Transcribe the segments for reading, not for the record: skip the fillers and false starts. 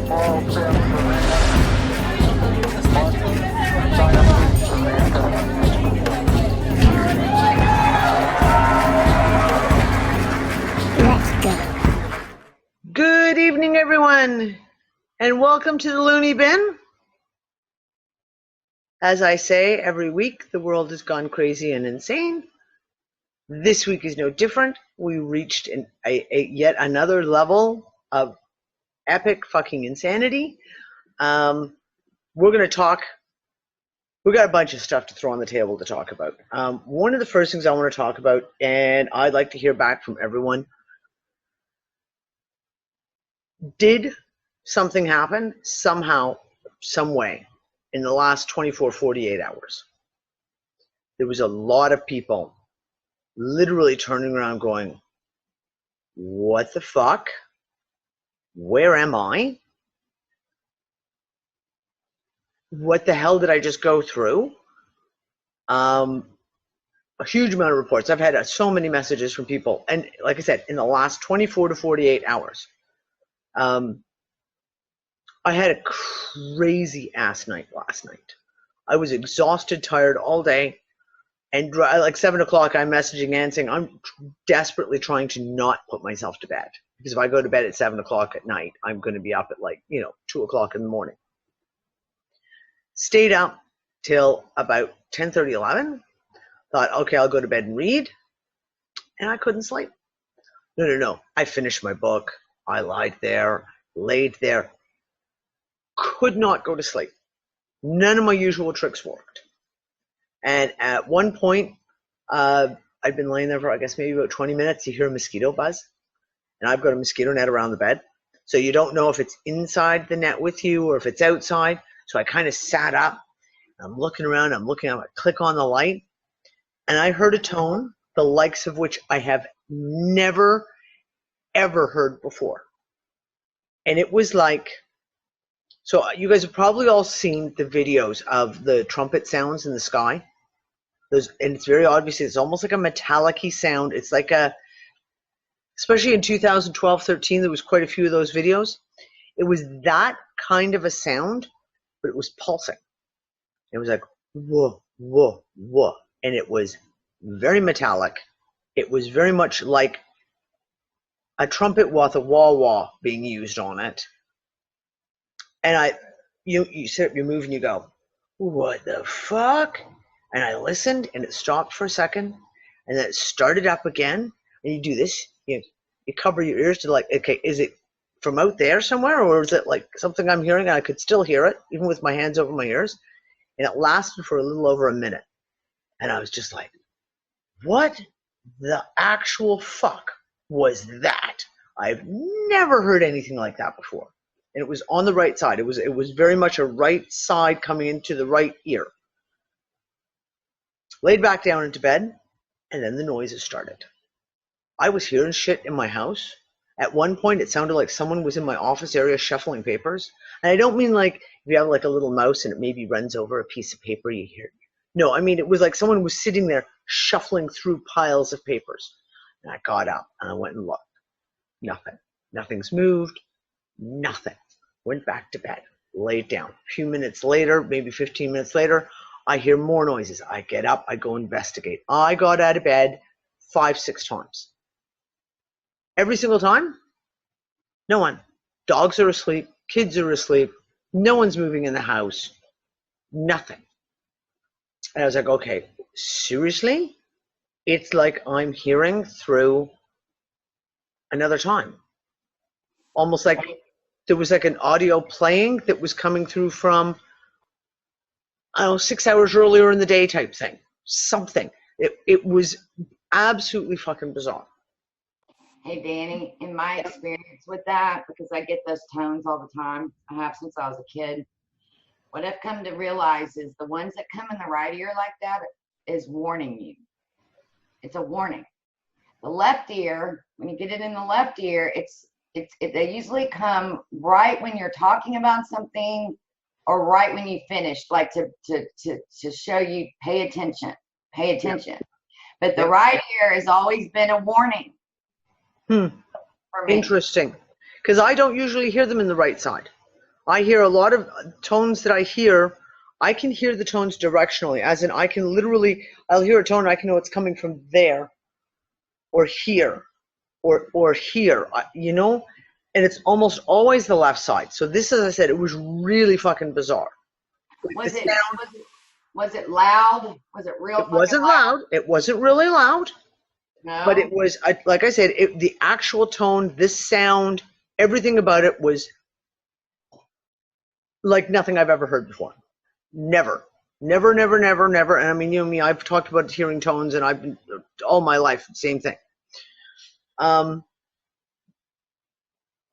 All set for Let's go. Good evening, everyone, and welcome to the Looney Bin. As I say every week, the world has gone crazy and insane. This week is no different. We reached yet another level of epic fucking insanity. We're going to talk. We got a bunch of stuff to throw on the table to talk about. One of the first things I want to talk about, and I'd like to hear back from everyone. Did something happen somehow, some way, in the last 24, 48 hours? There was a lot of people literally turning around going, what the fuck? Where am I? What the hell did I just go through? A huge amount of reports. I've had so many messages from people. And like I said, in the last 24 to 48 hours, I had a crazy ass night last night. I was exhausted, tired all day. And like 7 o'clock, I'm messaging Ann saying, I'm desperately trying to not put myself to bed. Because if I go to bed at 7 o'clock at night, I'm going to be up at 2 o'clock in the morning. Stayed up till about 10:30, 11. Thought, okay, I'll go to bed and read. And I couldn't sleep. No. I finished my book. I lied there, laid there. Could not go to sleep. None of my usual tricks worked. And at one point, I'd been laying there for, I guess, maybe about 20 minutes. You hear a mosquito buzz. And I've got a mosquito net around the bed. So you don't know if it's inside the net with you or if it's outside. So I kind of sat up. I'm looking around. I click on the light. And I heard a tone, the likes of which I have never, ever heard before. And it was like, so you guys have probably all seen the videos of the trumpet sounds in the sky. And it's very obvious, it's almost like a metallic-y sound. It's like especially in 2012, 13, there was quite a few of those videos. It was that kind of a sound, but it was pulsing. It was like, whoa, whoa, whoa. And it was very metallic. It was very much like a trumpet with a wah-wah being used on it. And you sit up, you move, and you go, what the fuck? And I listened, and it stopped for a second, and then it started up again. And you do this, you cover your ears to like, okay, is it from out there somewhere, or is it like something I'm hearing and I could still hear it, even with my hands over my ears? And it lasted for a little over a minute. And I was just like, what the actual fuck was that? I've never heard anything like that before. And it was on the right side. It was very much a right side coming into the right ear. Laid back down into bed, and then the noises started. I was hearing shit in my house. At one point, it sounded like someone was in my office area shuffling papers. And I don't mean like if you have like a little mouse and it maybe runs over a piece of paper, you hear it. No, I mean it was like someone was sitting there shuffling through piles of papers. And I got up and I went and looked. Nothing. Nothing's moved. Nothing. Went back to bed. Laid down. A few minutes later, maybe 15 minutes later, I hear more noises. I get up. I go investigate. I got out of bed 5, 6 times. Every single time, no one. Dogs are asleep. Kids are asleep. No one's moving in the house. Nothing. And I was like, okay, seriously? It's like I'm hearing through another time. Almost like there was like an audio playing that was coming through from, 6 hours earlier in the day type thing. Something. It was absolutely fucking bizarre. Hey, Danny, in my experience with that, because I get those tones all the time, I have since I was a kid, what I've come to realize is the ones that come in the right ear like that is warning you. It's a warning. The left ear, when you get it in the left ear, they usually come right when you're talking about something or right when you finish, like to show you pay attention. But the right ear has always been a warning. For me. Interesting. Because I don't usually hear them in the right side. I hear a lot of tones that I hear. I can hear the tones directionally, as in I can literally, I'll hear a tone and I can know it's coming from there or here or here, you know? And it's almost always the left side. So this, as I said, it was really fucking bizarre. Was it loud? Was it real? It wasn't loud. It wasn't really loud. No. But it was, like I said, the actual tone, this sound, everything about it was like nothing I've ever heard before. Never. Never, never, never, never. And I mean, you know me, I've talked about hearing tones and I've been all my life, same thing.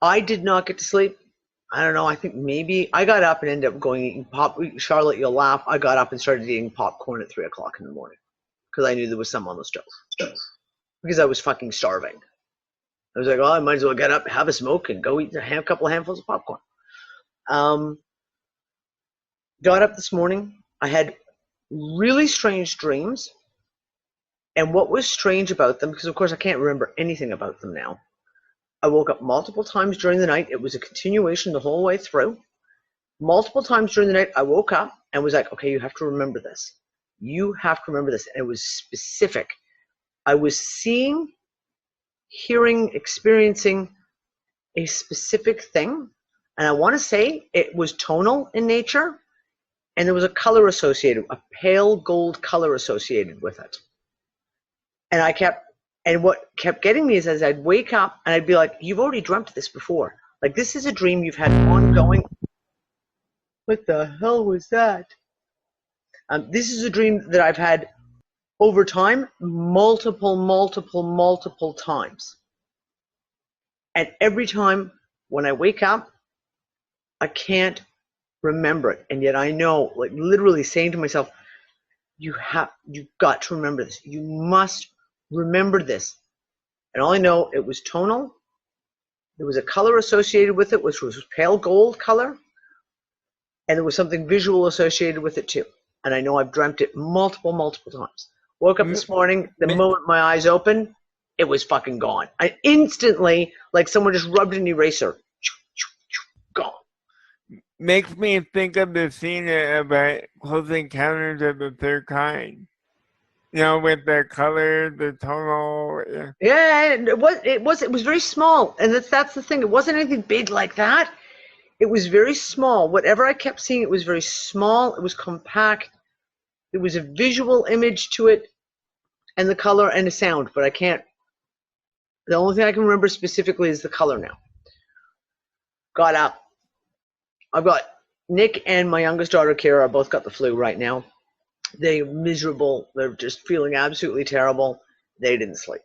I did not get to sleep. I don't know. I think maybe I got up and ended up going eating pop. Charlotte, you'll laugh. I got up and started eating popcorn at 3 o'clock in the morning because I knew there was some on the stove. Because I was fucking starving. I was like, oh, I might as well get up, have a smoke, and go eat a couple of handfuls of popcorn. Got up this morning. I had really strange dreams. And what was strange about them, because of course I can't remember anything about them now. I woke up multiple times during the night. It was a continuation the whole way through. Multiple times during the night, I woke up and was like, okay, you have to remember this. You have to remember this. And it was specific. I was seeing, hearing, experiencing a specific thing. And I want to say it was tonal in nature. And there was a color associated, a pale gold color associated with it. And what kept getting me is as I'd wake up and I'd be like, you've already dreamt this before. Like, this is a dream you've had ongoing. What the hell was that? This is a dream that I've had over time, multiple times. And every time when I wake up, I can't remember it. And yet I know, like literally saying to myself, you've got to remember this. You must remember this. And all I know, it was tonal. There was a color associated with it, which was pale gold color. And there was something visual associated with it too. And I know I've dreamt it multiple times. Woke up this morning, the moment my eyes opened, it was fucking gone. I instantly, like someone just rubbed an eraser. Gone. Makes me think of the scene about Close Encounters of the Third Kind. You know, with the color, the tonal. Yeah, it was very small, and that's the thing. It wasn't anything big like that. It was very small. Whatever I kept seeing, it was very small. It was compact. There was a visual image to it, and the color and the sound. But I can't. The only thing I can remember specifically is the color now. Got up. I've got Nick and my youngest daughter, Kara, both got the flu right now. They're miserable. They're just feeling absolutely terrible. They didn't sleep.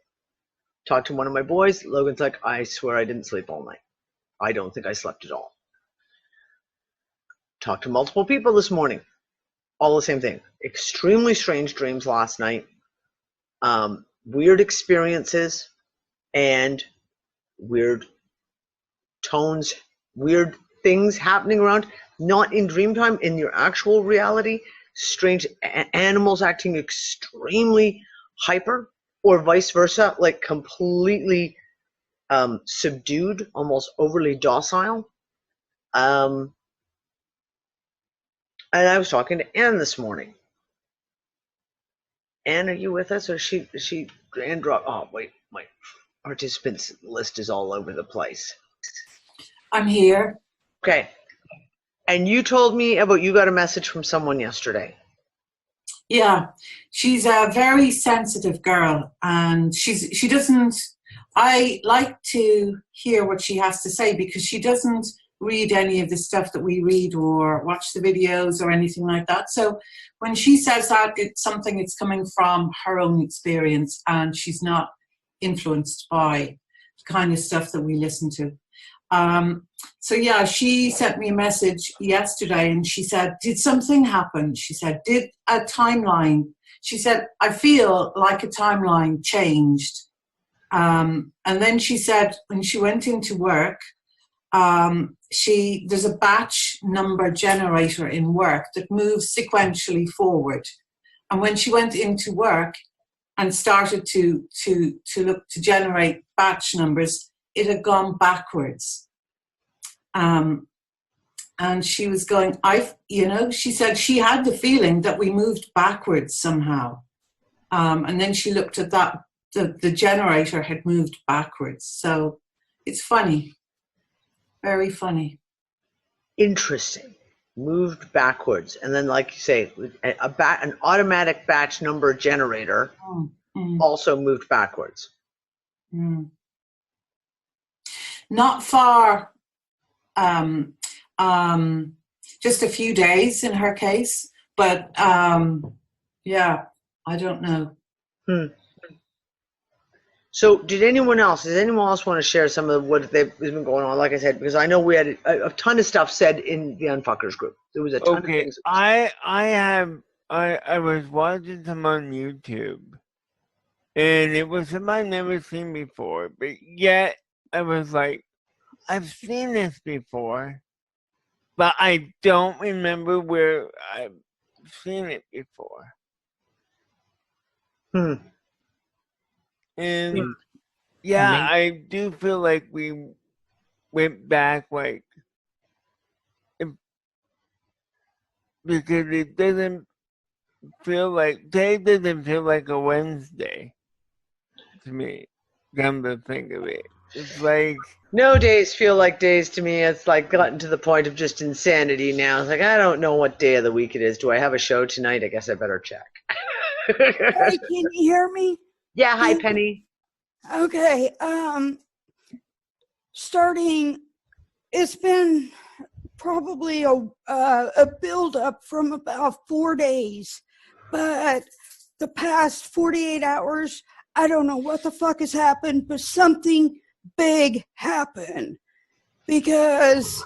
Talked to one of my boys. Logan's like, I swear I didn't sleep all night. I don't think I slept at all. Talked to multiple people this morning. All the same thing. Extremely strange dreams last night. Weird experiences and weird tones, weird things happening around. Not in dream time, in your actual reality. Strange animals acting extremely hyper, or vice versa, like completely subdued, almost overly docile. And I was talking to Anne this morning. Anne, are you with us, or is she Anne dropped? Oh wait, my participants list is all over the place. I'm here. Okay. And you told me about you got a message from someone yesterday. Yeah, she's a very sensitive girl, and she doesn't. I like to hear what she has to say because she doesn't read any of the stuff that we read or watch the videos or anything like that. So when she says that, it's something it's coming from her own experience, and she's not influenced by the kind of stuff that we listen to. So yeah, she sent me a message yesterday and she said, did something happen? She said, did a timeline? She said, I feel like a timeline changed. And then she said, when she went into work, there's a batch number generator in work that moves sequentially forward. And when she went into work and started to look to generate batch numbers, it had gone backwards. And she was going, she said she had the feeling that we moved backwards somehow. And then she looked at that, the generator had moved backwards. So it's funny, very funny. Interesting. Moved backwards. And then, like you say, an automatic batch number generator also moved backwards. Mm. Not far, just a few days in her case, but yeah, I don't know. So does anyone else want to share some of what has been going on? Like I said, because I know we had a ton of stuff said in the Unfuckers group. There was a ton of things. I was watching some on YouTube, and it was something I've never seen before, but yet I was like, I've seen this before, but I don't remember where I've seen it before. And yeah, I do feel like we went back, like, because it doesn't feel like, today doesn't feel like a Wednesday to me, come to think of it. It's like, no days feel like days to me. It's like gotten to the point of just insanity now. It's like, I don't know what day of the week it is. Do I have a show tonight? I guess I better check. Hey, can you hear me? Yeah, hi Penny. Okay. Starting, it's been probably a build-up from about 4 days, but the past 48 hours, I don't know what the fuck has happened, but something big happened. Because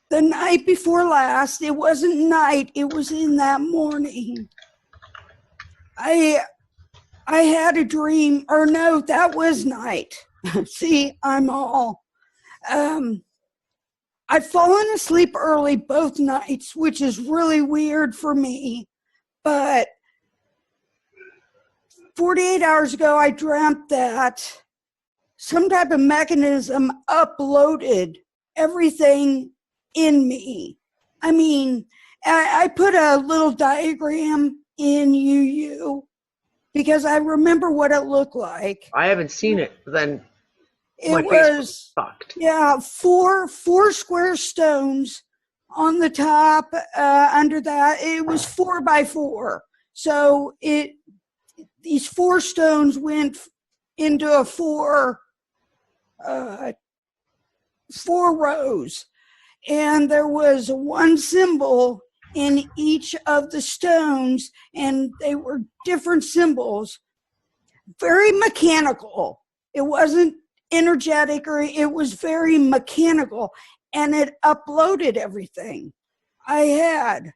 the night before last, it wasn't night, it was in that morning. I had a dream, or no, that was night. See, I'm all, I've fallen asleep early both nights, which is really weird for me. But 48 hours ago, I dreamt that some type of mechanism uploaded everything in me. I mean, I put a little diagram in UU because I remember what it looked like. I haven't seen it, but then it was fucked. Yeah, four square stones on the top. Under that, it was 4 by 4. So these 4 stones went into a 4 rows, and there was one symbol in each of the stones, and they were different symbols, very mechanical. It wasn't energetic, or it was very mechanical, and it uploaded everything I had,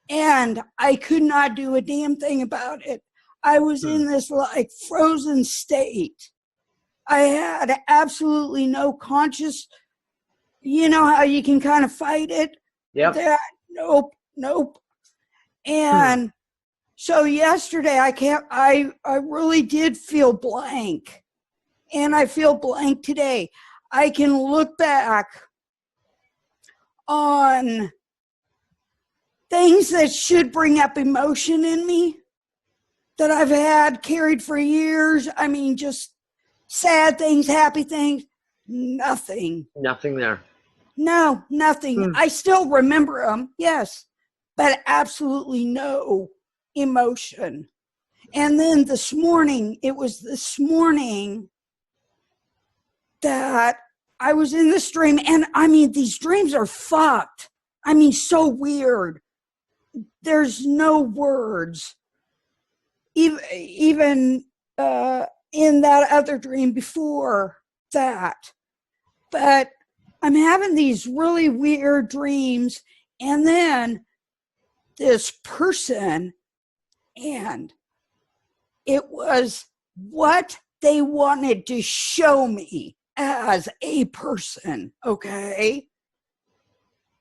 and I could not do a damn thing about it. I was in this like frozen state. I had absolutely no conscious, you know how you can kind of fight it? Yep. Nope. And so yesterday I really did feel blank. And I feel blank today. I can look back on things that should bring up emotion in me that I've had carried for years. I mean, just sad things, happy things, nothing. Nothing there. No, nothing. I still remember them, yes, but absolutely no emotion. And then this morning that I was in this dream, and I mean, these dreams are fucked. I mean, so weird. There's no words. Even in that other dream before that. But I'm having these really weird dreams, and then this person, and it was what they wanted to show me as a person, okay?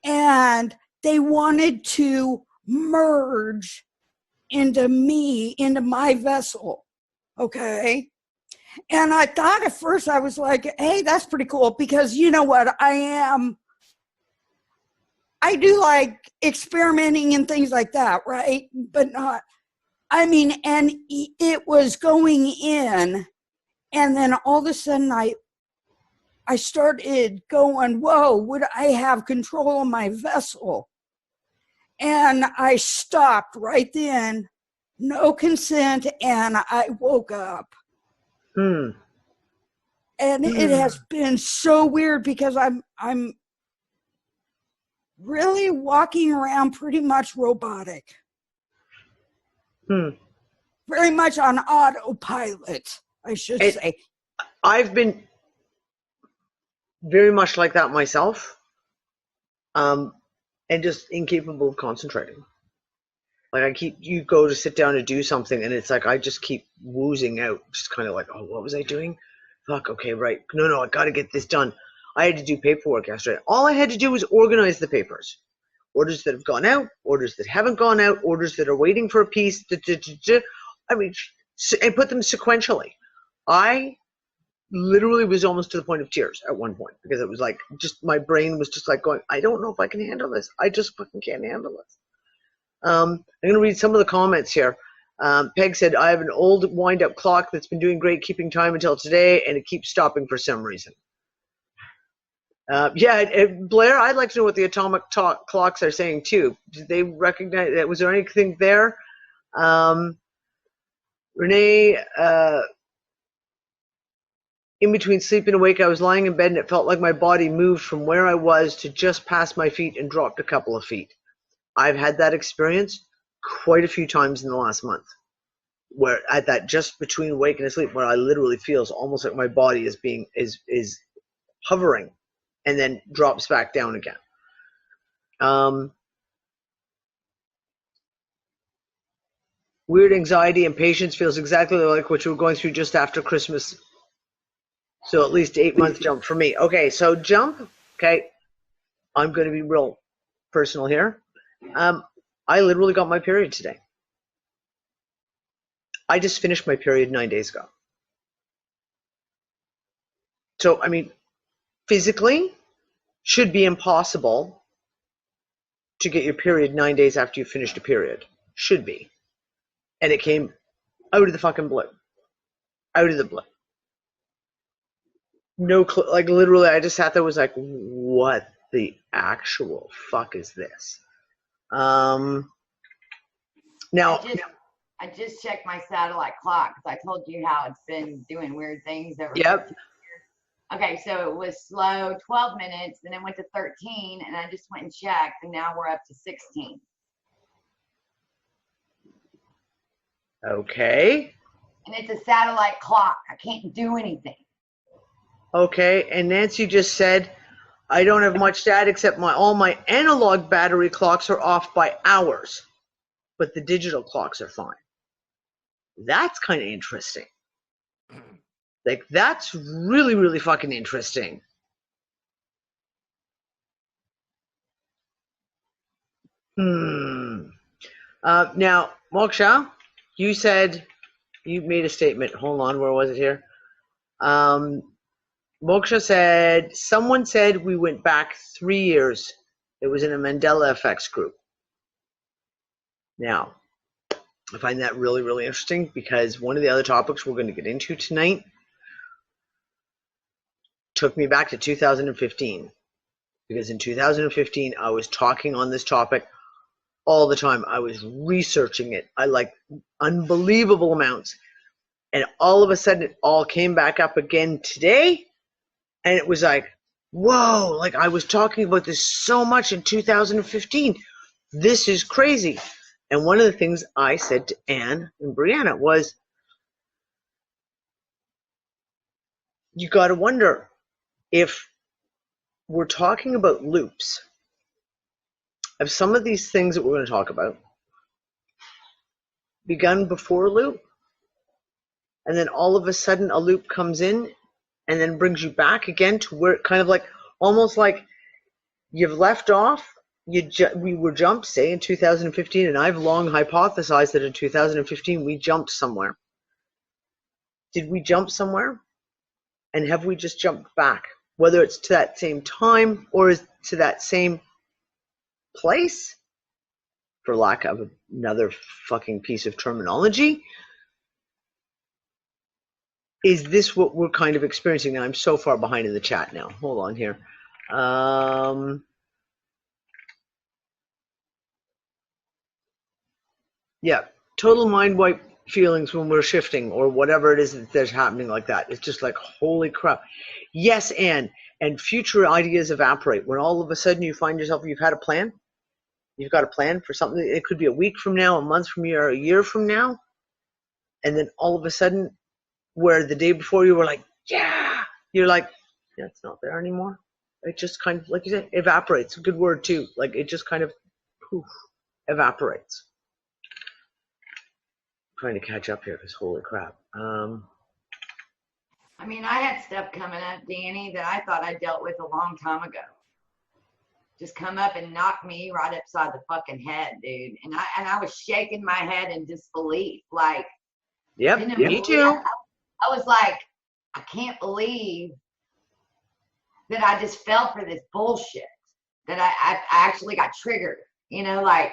And they wanted to merge into me, into my vessel, okay? And I thought at first, I was like, hey, that's pretty cool, because you know what? I am I do like experimenting and things like that, right? But not, I mean, and it was going in, and then all of a sudden I started going, whoa, would I have control of my vessel? And I stopped right then, no consent, and I woke up. And it has been so weird because I'm really walking around pretty much robotic. Very much on autopilot, I should say. I've been very much like that myself, and just incapable of concentrating. Like you go to sit down to do something, and it's like I just keep woozing out, just kind of like, oh, what was I doing? Fuck, okay, right. No, I got to get this done. I had to do paperwork yesterday. All I had to do was organize the papers. Orders that have gone out, orders that haven't gone out, orders that are waiting for a piece. I mean, and put them sequentially. I literally was almost to the point of tears at one point because it was like, just my brain was just like going, I don't know if I can handle this. I just fucking can't handle this. I'm going to read some of the comments here. Peg said, I have an old wind-up clock that's been doing great keeping time until today, and it keeps stopping for some reason. Blair, I'd like to know what the atomic clocks are saying too. Did they recognize that? Was there anything there? Renee, in between sleep and awake, I was lying in bed and it felt like my body moved from where I was to just past my feet and dropped a couple of feet. I've had that experience quite a few times in the last month, where at that just between awake and asleep, where I literally feels almost like my body is being is hovering and then drops back down again. Weird anxiety and patience feels exactly like what you were going through just after Christmas. So at least 8-month jump for me. Okay, so jump. Okay, I'm going to be real personal here. I literally got my period today. I just finished my period 9 days ago. So, I mean, physically, should be impossible to get your period 9 days after you finished a period. Should be. And it came out of the fucking blue. Out of the blue. No clue. Like, literally, I just sat there, was like, what the actual fuck is this? Now, I just checked my satellite clock because I told you how it's been doing weird things over. Yep. Okay, so it was slow 12 minutes, then it went to 13, and I just went and checked, and now we're up to 16. Okay. And it's a satellite clock. I can't do anything. Okay, and Nancy just said, I don't have much data except all my analog battery clocks are off by hours, but the digital clocks are fine. That's kind of interesting. Like, that's really, really fucking interesting. Now, Moksha, you said, you made a statement. Hold on, where was it here? Moksha said, someone said we went back 3 years. It was in a Mandela Effects group. Now, I find that really, really interesting because one of the other topics we're going to get into tonight took me back to 2015. Because in 2015, I was talking on this topic all the time. I was researching it. I like unbelievable amounts. And all of a sudden, it all came back up again today. And it was like, whoa, like I was talking about this so much in 2015. This is crazy. And one of the things I said to Anne and Brianna was, you got to wonder if we're talking about loops, have some of these things that we're going to talk about begun before a loop? And then all of a sudden a loop comes in and then brings you back again to where it kind of like, almost like you've left off. We were jumped, say, in 2015, and I've long hypothesized that in 2015 we jumped somewhere. Did we jump somewhere? And have we just jumped back? Whether it's to that same time or is to that same place, for lack of another fucking piece of terminology. Is this what we're kind of experiencing now? I'm so far behind in the chat now. Hold on here. Yeah, total mind wipe feelings when we're shifting or whatever it is that's happening like that. It's just like, holy crap. Yes, and future ideas evaporate. When all of a sudden you find yourself, you've had a plan. You've got a plan for something. It could be a week from now, a month from now, or a year from now. And then all of a sudden, where the day before you were like, yeah, you're like, yeah, it's not there anymore. It just kind of, like you said, evaporates. A good word too. Like it just kind of poof, evaporates. I'm trying to catch up here because holy crap. I mean, I had stuff coming up, Danny, that I thought I dealt with a long time ago. Just come up and knock me right upside the fucking head, dude. And I was shaking my head in disbelief. Like, Yep, me too. I was like, I can't believe that I just fell for this bullshit, that I actually got triggered, you know, like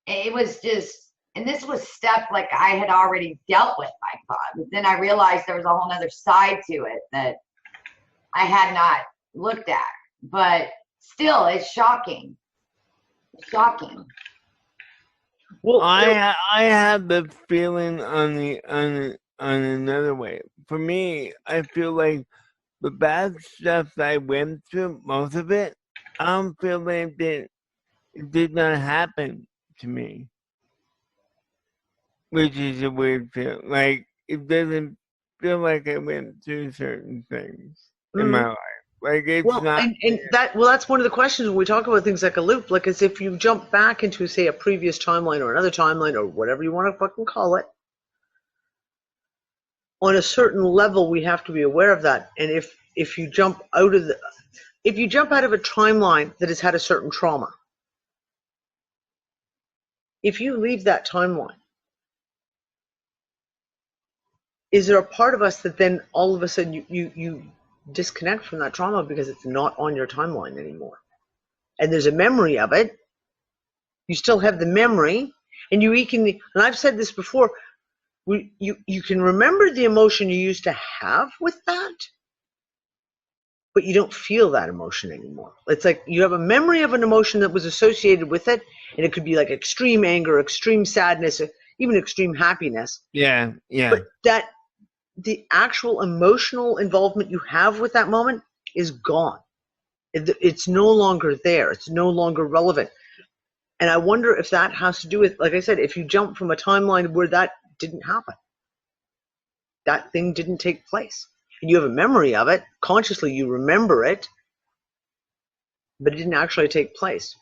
it was just, and this was stuff like I had already dealt with, I thought, but then I realized there was a whole other side to it that I had not looked at, but still it's shocking. It's shocking. Well, I have the feeling on another way. For me, I feel like the bad stuff that I went through, most of it, I don't feel like it did not happen to me, which is a weird feeling. Like it doesn't feel like I went through certain things in my life. Like it's not. And that's one of the questions when we talk about things like a loop. Like as if you jump back into, say, a previous timeline or another timeline or whatever you want to fucking call it. On a certain level, we have to be aware of that. And if you jump out of a timeline that has had a certain trauma, if you leave that timeline, is there a part of us that then all of a sudden you disconnect from that trauma because it's not on your timeline anymore? And there's a memory of it. You still have the memory, and and I've said this before, you can remember the emotion you used to have with that, but you don't feel that emotion anymore. It's like you have a memory of an emotion that was associated with it, and it could be like extreme anger, extreme sadness, even extreme happiness. Yeah. But that the actual emotional involvement you have with that moment is gone. It's no longer there. It's no longer relevant. And I wonder if that has to do with, like I said, if you jump from a timeline where that didn't happen, that thing didn't take place, and you have a memory of it, consciously you remember it, but it didn't actually take place.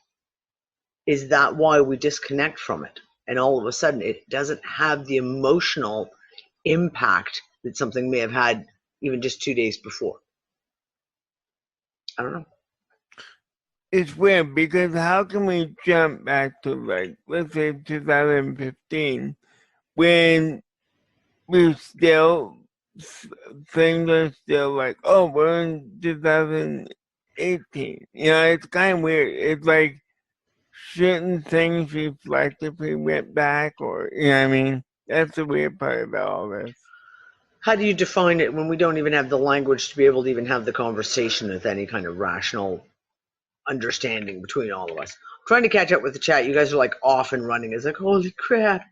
Is that why we disconnect from it? And all of a sudden it doesn't have the emotional impact that something may have had even just 2 days before. I don't know. It's weird because how can we jump back to, like, let's say 2015 when we still, things are still like, oh, we're in 2018. You know, it's kind of weird. It's like, shouldn't things reflect if we went back, or, you know what I mean? That's the weird part about all this. How do you define it when we don't even have the language to be able to even have the conversation with any kind of rational understanding between all of us? I'm trying to catch up with the chat. You guys are like off and running. It's like, holy crap.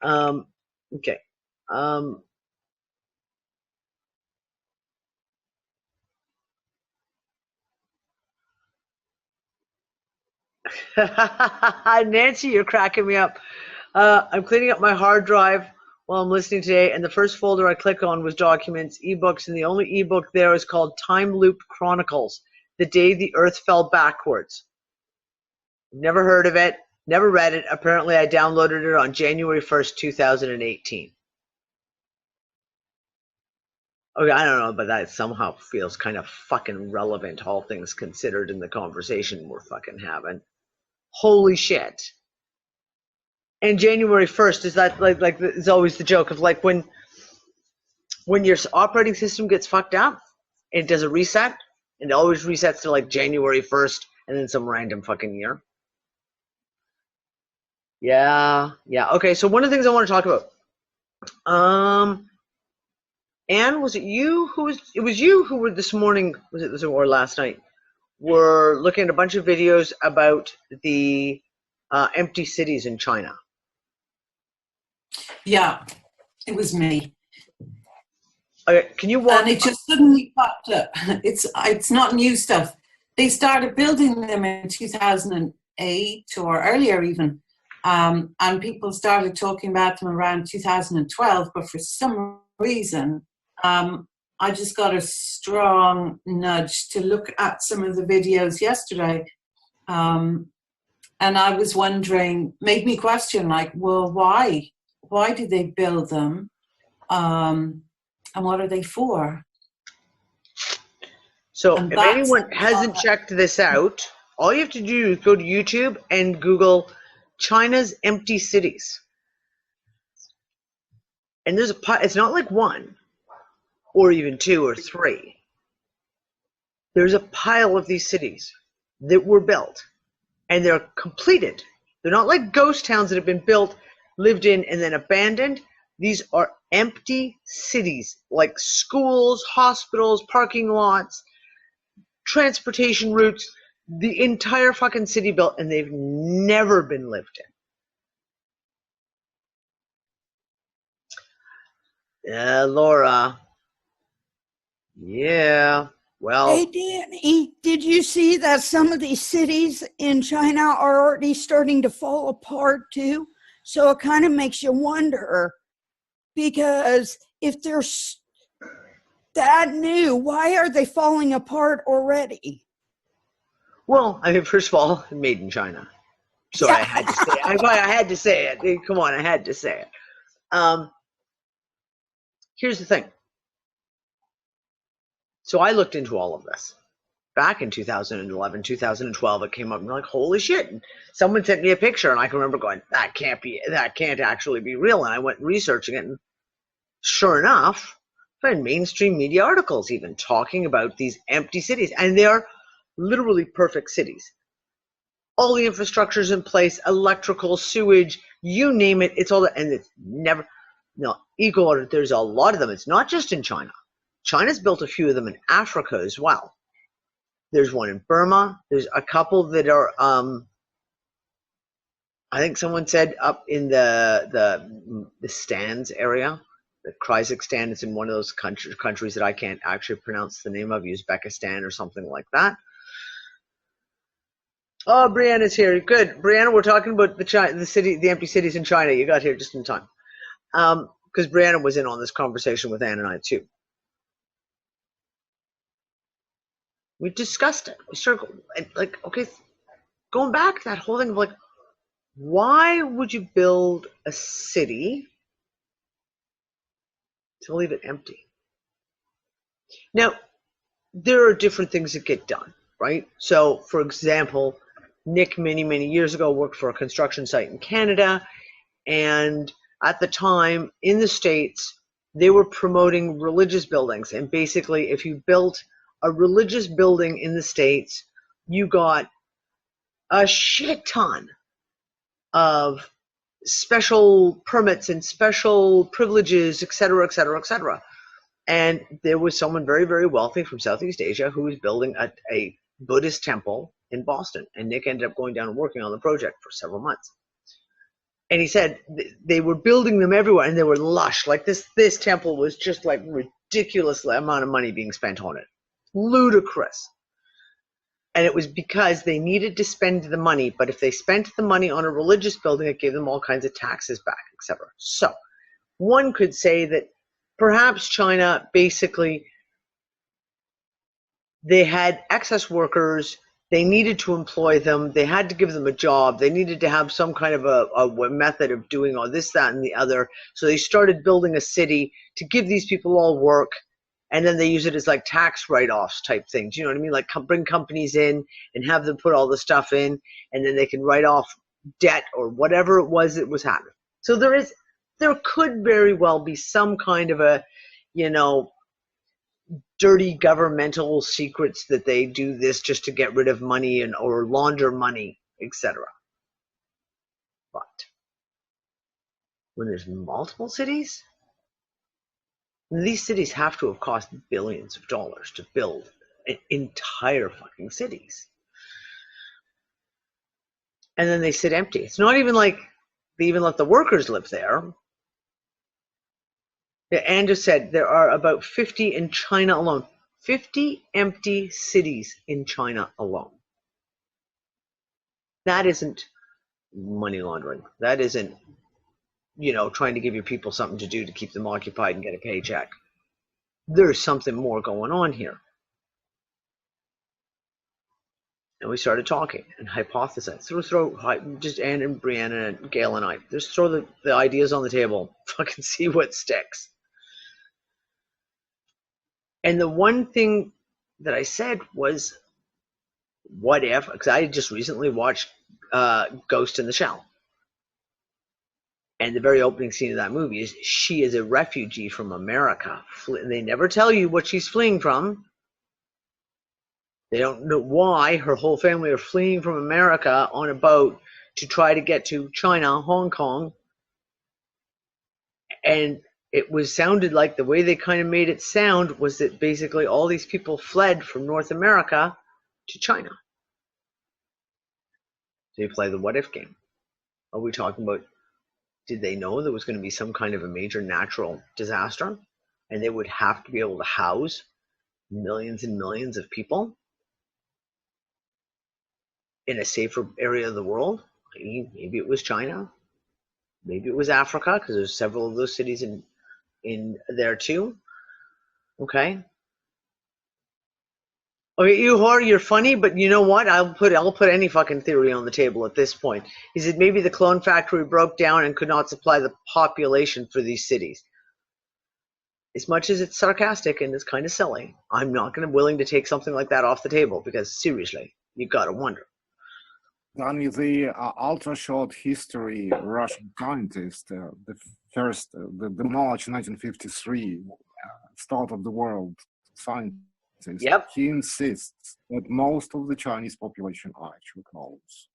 Okay. Nancy, you're cracking me up. I'm cleaning up my hard drive while I'm listening today, and the first folder I clicked on was documents, ebooks, and the only ebook there is called Time Loop Chronicles, The Day the Earth Fell Backwards. Never heard of it, never read it. Apparently I downloaded it on January 1st, 2018. Okay, I don't know, but that somehow feels kind of fucking relevant, all things considered, in the conversation we're fucking having. Holy shit. And January 1st, is that like it's always the joke of like when your operating system gets fucked up, it does a reset, and it always resets to like January 1st and then some random fucking year. Yeah. Okay, so one of the things I want to talk about. Anne, was it you who was? It was you who were this morning. Was it this or last night? Were looking at a bunch of videos about the empty cities in China. Yeah, it was me. Okay, can you walk? And it just suddenly popped up. It's not new stuff. They started building them in 2008 or earlier even. And people started talking about them around 2012, but for some reason, I just got a strong nudge to look at some of the videos yesterday. And I was wondering, made me question, like, well, why? Why did they build them? And what are they for? So And if anyone hasn't checked this out, all you have to do is go to YouTube and Google China's empty cities. And there's it's not like one or even two or three. There's a pile of these cities that were built and they're completed. They're not like ghost towns that have been built, lived in, and then abandoned. These are empty cities, like schools, hospitals, parking lots, transportation routes, the entire fucking city built, and they've never been lived in. Yeah, Laura. Yeah, well. Hey, Danny, did you see that some of these cities in China are already starting to fall apart too? So it kind of makes you wonder, because if they're that new, why are they falling apart already? Well, I mean, first of all, made in China. So yeah. I had to say it. I had to say it. Come on, I had to say it. Here's the thing. So I looked into all of this. Back in 2011, 2012, it came up and I'm like, holy shit. And someone sent me a picture and I can remember going, that can't actually be real. And I went researching it and sure enough, I found mainstream media articles even talking about these empty cities. And they're literally perfect cities. All the infrastructure's in place, electrical, sewage, you name it, it's all that, and it's never, there's a lot of them. It's not just in China. China's built a few of them in Africa as well. There's one in Burma. There's a couple that are, I think someone said up in the stands area, the Kazakhstan is in one of those countries that I can't actually pronounce the name of, Uzbekistan or something like that. Oh, Brianna's here. Good. Brianna, we're talking about the empty cities in China. You got here just in time. Because Brianna was in on this conversation with Ann and I too. We discussed it. We started like, okay, going back to that whole thing of like, why would you build a city to leave it empty? Now, there are different things that get done, right? So, for example, Nick many years ago worked for a construction site in Canada, and at the time in the States, they were promoting religious buildings. And basically, if you built a religious building in the States, you got a shit ton of special permits and special privileges, et cetera, et cetera, et cetera. And there was someone very wealthy from Southeast Asia who was building a Buddhist temple in Boston. And Nick ended up going down and working on the project for several months. And he said they were building them everywhere and they were lush. Like this temple was just like ridiculous amount of money being spent on it. Ludicrous. And it was because they needed to spend the money, but if they spent the money on a religious building, it gave them all kinds of taxes back, etc. So one could say that perhaps China basically, they had excess workers, they needed to employ them, they had to give them a job, they needed to have some kind of a method of doing all this, that, and the other. So they started building a city to give these people all work. And then they use it as like tax write-offs type things. You know what I mean? Like bring companies in and have them put all the stuff in, and then they can write off debt or whatever it was that was happening. So there could very well be some kind of a, dirty governmental secrets that they do this just to get rid of money or launder money, etc. But when there's multiple cities? And these cities have to have cost billions of dollars to build entire fucking cities. And then they sit empty. It's not even like they even let the workers live there. Anne just said there are about 50 in China alone. 50 empty cities in China alone. That isn't money laundering. That isn't, trying to give your people something to do to keep them occupied and get a paycheck. There's something more going on here. And we started talking and hypothesizing. Just Anne and Brianna and Gail and I, just throw the ideas on the table, fucking see what sticks. And the one thing that I said was, what if, because I just recently watched Ghost in the Shell. And the very opening scene of that movie is she is a refugee from America. They never tell you what she's fleeing from. They don't know why her whole family are fleeing from America on a boat to try to get to China, Hong Kong. And it sounded like the way they kind of made it sound was that basically all these people fled from North America to China. So you play the what if game. Are we talking about, did they know there was going to be some kind of a major natural disaster and they would have to be able to house millions and millions of people in a safer area of the world? Maybe it was China. Maybe it was Africa, because there's several of those cities in there too. Okay. Okay, you're funny, but you know what? I'll put any fucking theory on the table at this point. Is it maybe the clone factory broke down and could not supply the population for these cities? As much as it's sarcastic and it's kind of silly, I'm not willing to take something like that off the table, because seriously, you gotta wonder. Danny, the ultra-short history Russian scientist, the March 1953 start of the world scientist, Yep. He insists that most of the Chinese population are actually clones.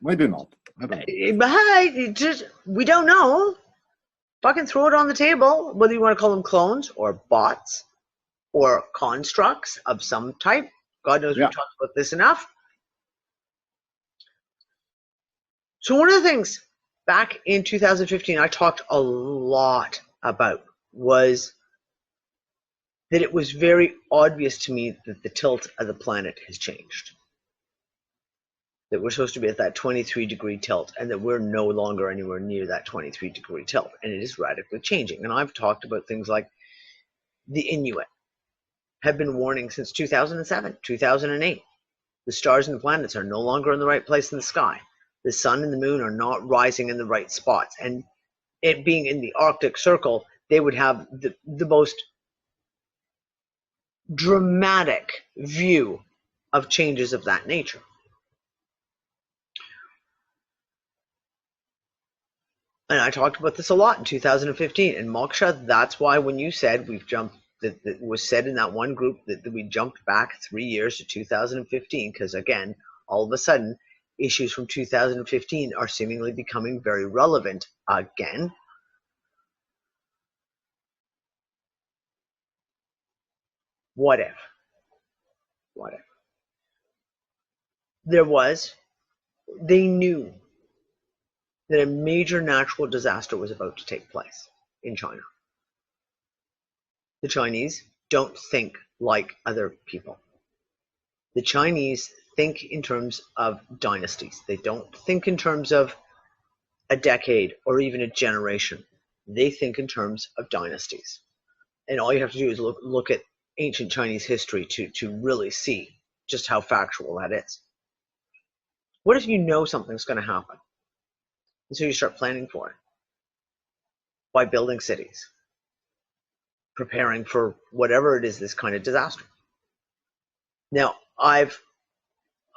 Maybe not. I don't know. But hey, we don't know. Fucking throw it on the table, whether you want to call them clones or bots or constructs of some type. God knows we've talked about this enough. So one of the things back in 2015 I talked a lot about was that it was very obvious to me that the tilt of the planet has changed. That we're supposed to be at that 23-degree tilt, and that we're no longer anywhere near that 23-degree tilt, and it is radically changing. And I've talked about things like the Inuit have been warning since 2007, 2008. The stars and the planets are no longer in the right place in the sky. The sun and the moon are not rising in the right spots. And it being in the Arctic Circle, they would have the most dramatic view of changes of that nature. And I talked about this a lot in 2015. And Moksha, that's why when you said we've jumped, that was said in that one group that we jumped back 3 years to 2015, because again, all of a sudden, issues from 2015 are seemingly becoming very relevant again. What if? What if? They knew that a major natural disaster was about to take place in China. The Chinese don't think like other people. The Chinese think in terms of dynasties. They don't think in terms of a decade or even a generation. They think in terms of dynasties. And all you have to do is look at ancient Chinese history to really see just how factual that is. What if you know something's going to happen? And so you start planning for it by building cities, preparing for whatever it is, this kind of disaster. Now, I've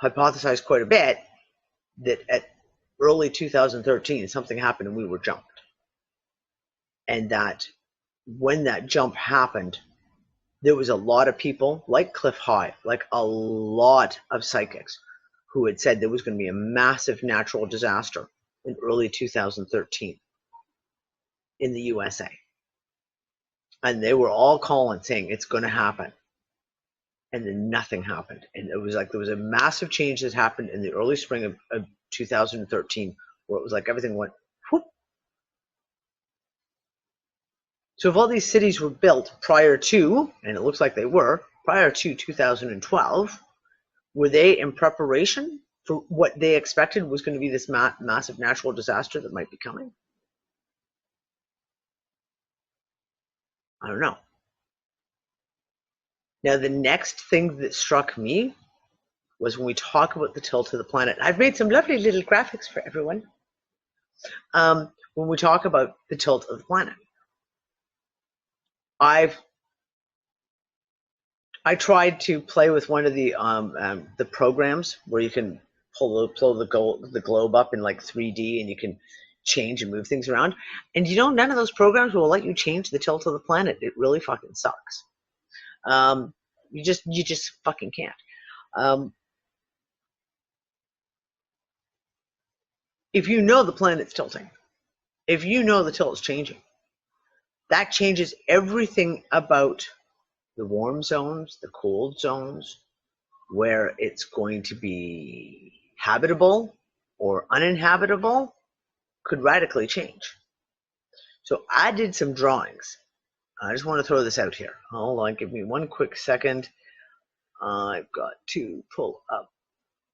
hypothesized quite a bit that at early 2013, something happened and we were jumped. And that when that jump happened, there was a lot of people like Cliff High, like a lot of psychics who had said there was going to be a massive natural disaster in early 2013 in the USA. And they were all calling saying it's going to happen. And then nothing happened. And it was like there was a massive change that happened in the early spring of 2013 where it was like everything went whoop. So if all these cities were built prior to, and it looks like they were, prior to 2012, were they in preparation for what they expected was going to be this massive natural disaster that might be coming? I don't know. Now, the next thing that struck me was when we talk about the tilt of the planet. I've made some lovely little graphics for everyone. When we talk about the tilt of the planet, I tried to play with one of the programs where you can pull the globe up in like 3D and you can change and move things around. And you know, none of those programs will let you change the tilt of the planet. It really fucking sucks. You just fucking can't. If you know the planet's tilting, if you know the tilt is changing, that changes everything about the warm zones, the cold zones, where it's going to be habitable or uninhabitable, could radically change. So I did some drawings. I just want to throw this out here. Hold on, give me one quick second. I've got to pull up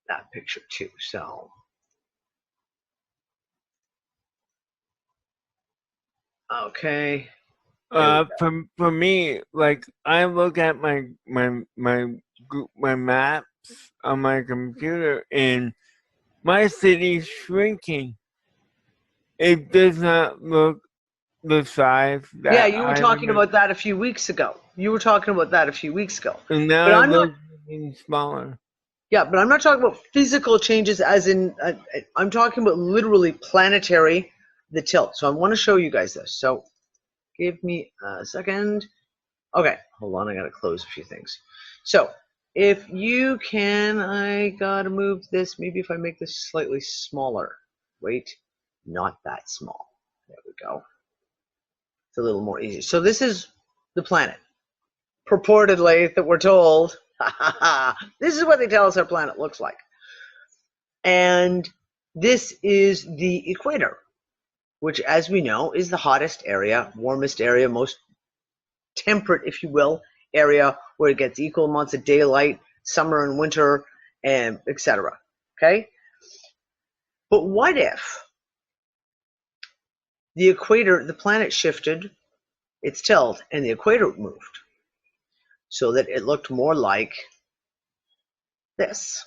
that picture too. So, okay. For me, like I look at my maps on my computer, and my city's shrinking. It does not look the size that yeah, you were talking about that a few weeks ago. And now it looks even smaller. Yeah, but I'm not talking about physical changes as in, I'm talking about literally planetary, the tilt. So I want to show you guys this. So give me a second. Okay, hold on, I gotta close a few things. So if you can, I gotta move this, maybe if I make this slightly smaller. Wait, not that small. There we go. It's a little more easy. So this is the planet, purportedly, that we're told. This is what they tell us our planet looks like. And this is the equator, which, as we know, is the hottest area, warmest area, most temperate, if you will, area where it gets equal amounts of daylight, summer and winter, and etc. Okay? But what if the equator, the planet shifted its tilt and the equator moved so that it looked more like this?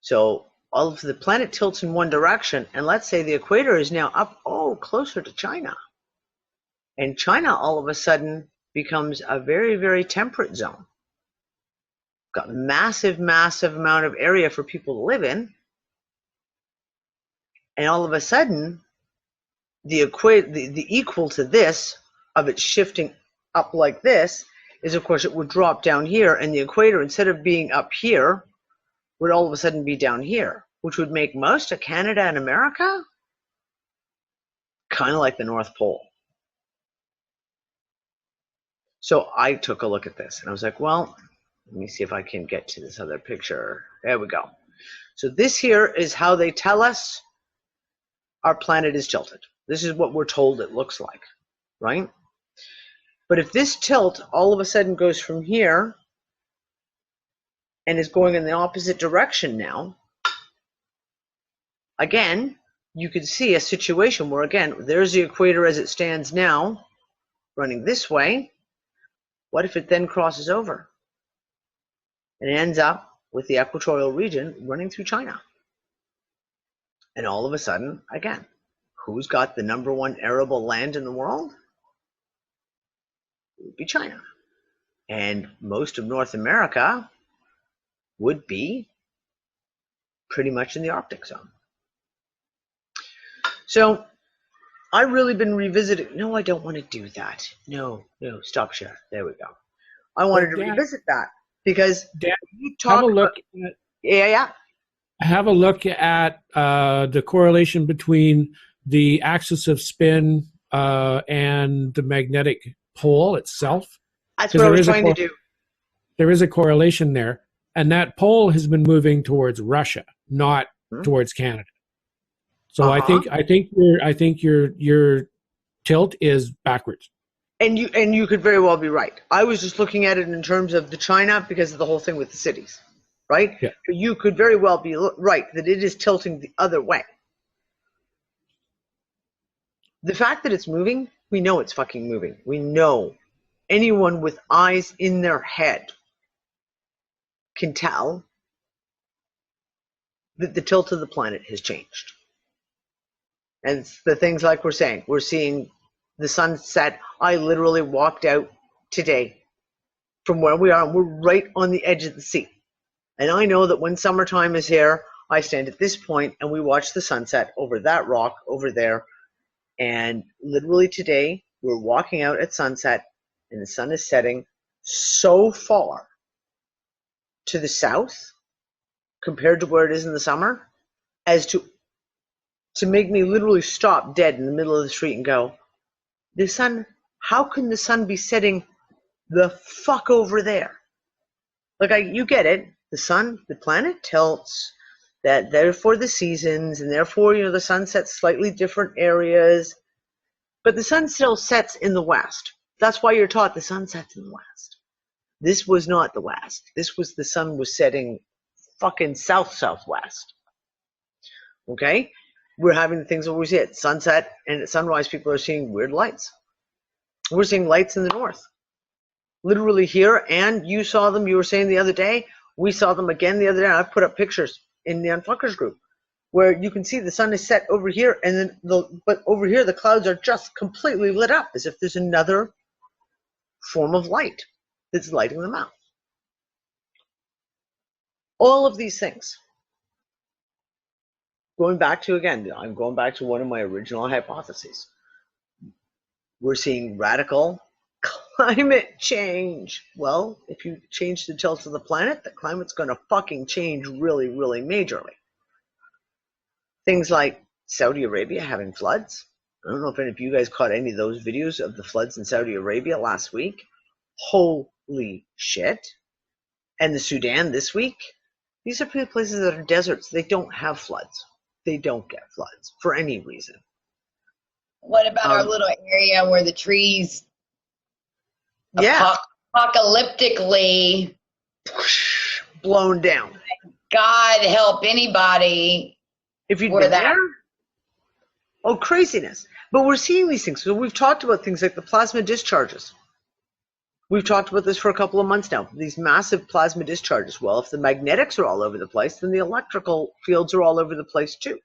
So all of the planet tilts in one direction, and let's say the equator is now up, closer to China. And China all of a sudden becomes a very, very temperate zone. Got massive, massive amount of area for people to live in. And all of a sudden, the equal to this of it shifting up like this is, of course, it would drop down here, and the equator, instead of being up here, would all of a sudden be down here, which would make most of Canada and America kind of like the North Pole. So I took a look at this, and I was like, well, let me see if I can get to this other picture. There we go. So this here is how they tell us our planet is tilted. This is what we're told it looks like, right? But if this tilt all of a sudden goes from here and is going in the opposite direction now, again, you could see a situation where, again, there's the equator as it stands now, running this way. What if it then crosses over and it ends up with the equatorial region running through China? And all of a sudden, again, who's got the #1 arable land in the world? It would be China. And most of North America would be pretty much in the Arctic zone. So I've really been revisiting. No, I don't want to do that. No, stop share. There we go. I wanted to revisit that Because Dan, you have talk a look. yeah. Have a look at the correlation between the axis of spin and the magnetic pole itself. That's Because what I was trying to do. There is a correlation there, and that pole has been moving towards Russia, not towards Canada. So I think your tilt is backwards. And you could very well be right. I was just looking at it in terms of the China because of the whole thing with the cities, right? Yeah. You could very well be right that it is tilting the other way. The fact that it's moving, we know it's fucking moving. We know. Anyone with eyes in their head can tell that the tilt of the planet has changed. And it's the things like we're saying. We're seeing the sunset. I literally walked out today from where we are, and we're right on the edge of the sea. And I know that when summertime is here, I stand at this point and we watch the sunset over that rock over there. And literally today, we're walking out at sunset, and the sun is setting so far to the south compared to where it is in the summer as to make me literally stop dead in the middle of the street and go, the sun, how can the sun be setting the fuck over there? Like, you get it. The sun, the planet tilts, that therefore the seasons, and therefore, the sun sets slightly different areas. But the sun still sets in the west. That's why you're taught the sun sets in the west. This was not the west. This was the sun was setting fucking southwest. Okay? We're having the things where we see at sunset and at sunrise, people are seeing weird lights. We're seeing lights in the north. Literally here, and you saw them, you were saying the other day, we saw them again the other day. I put up pictures in the Unfuckers group where you can see the sun is set over here, and then but over here the clouds are just completely lit up as if there's another form of light that's lighting them up. All of these things. I'm going back to one of my original hypotheses. We're seeing radical climate change. Well, if you change the tilt of the planet, the climate's going to fucking change really, really majorly. Things like Saudi Arabia having floods. I don't know if any of you guys caught any of those videos of the floods in Saudi Arabia last week. Holy shit. And the Sudan this week. These are places that are deserts. They don't have floods. They don't get floods for any reason. What about our little area where the trees apocalyptically blown down? God help anybody. If you'd been there? Oh, craziness. But we're seeing these things. So we've talked about things like the plasma discharges. We've talked about this for a couple of months now. These massive plasma discharges. Well, if the magnetics are all over the place, then the electrical fields are all over the place too.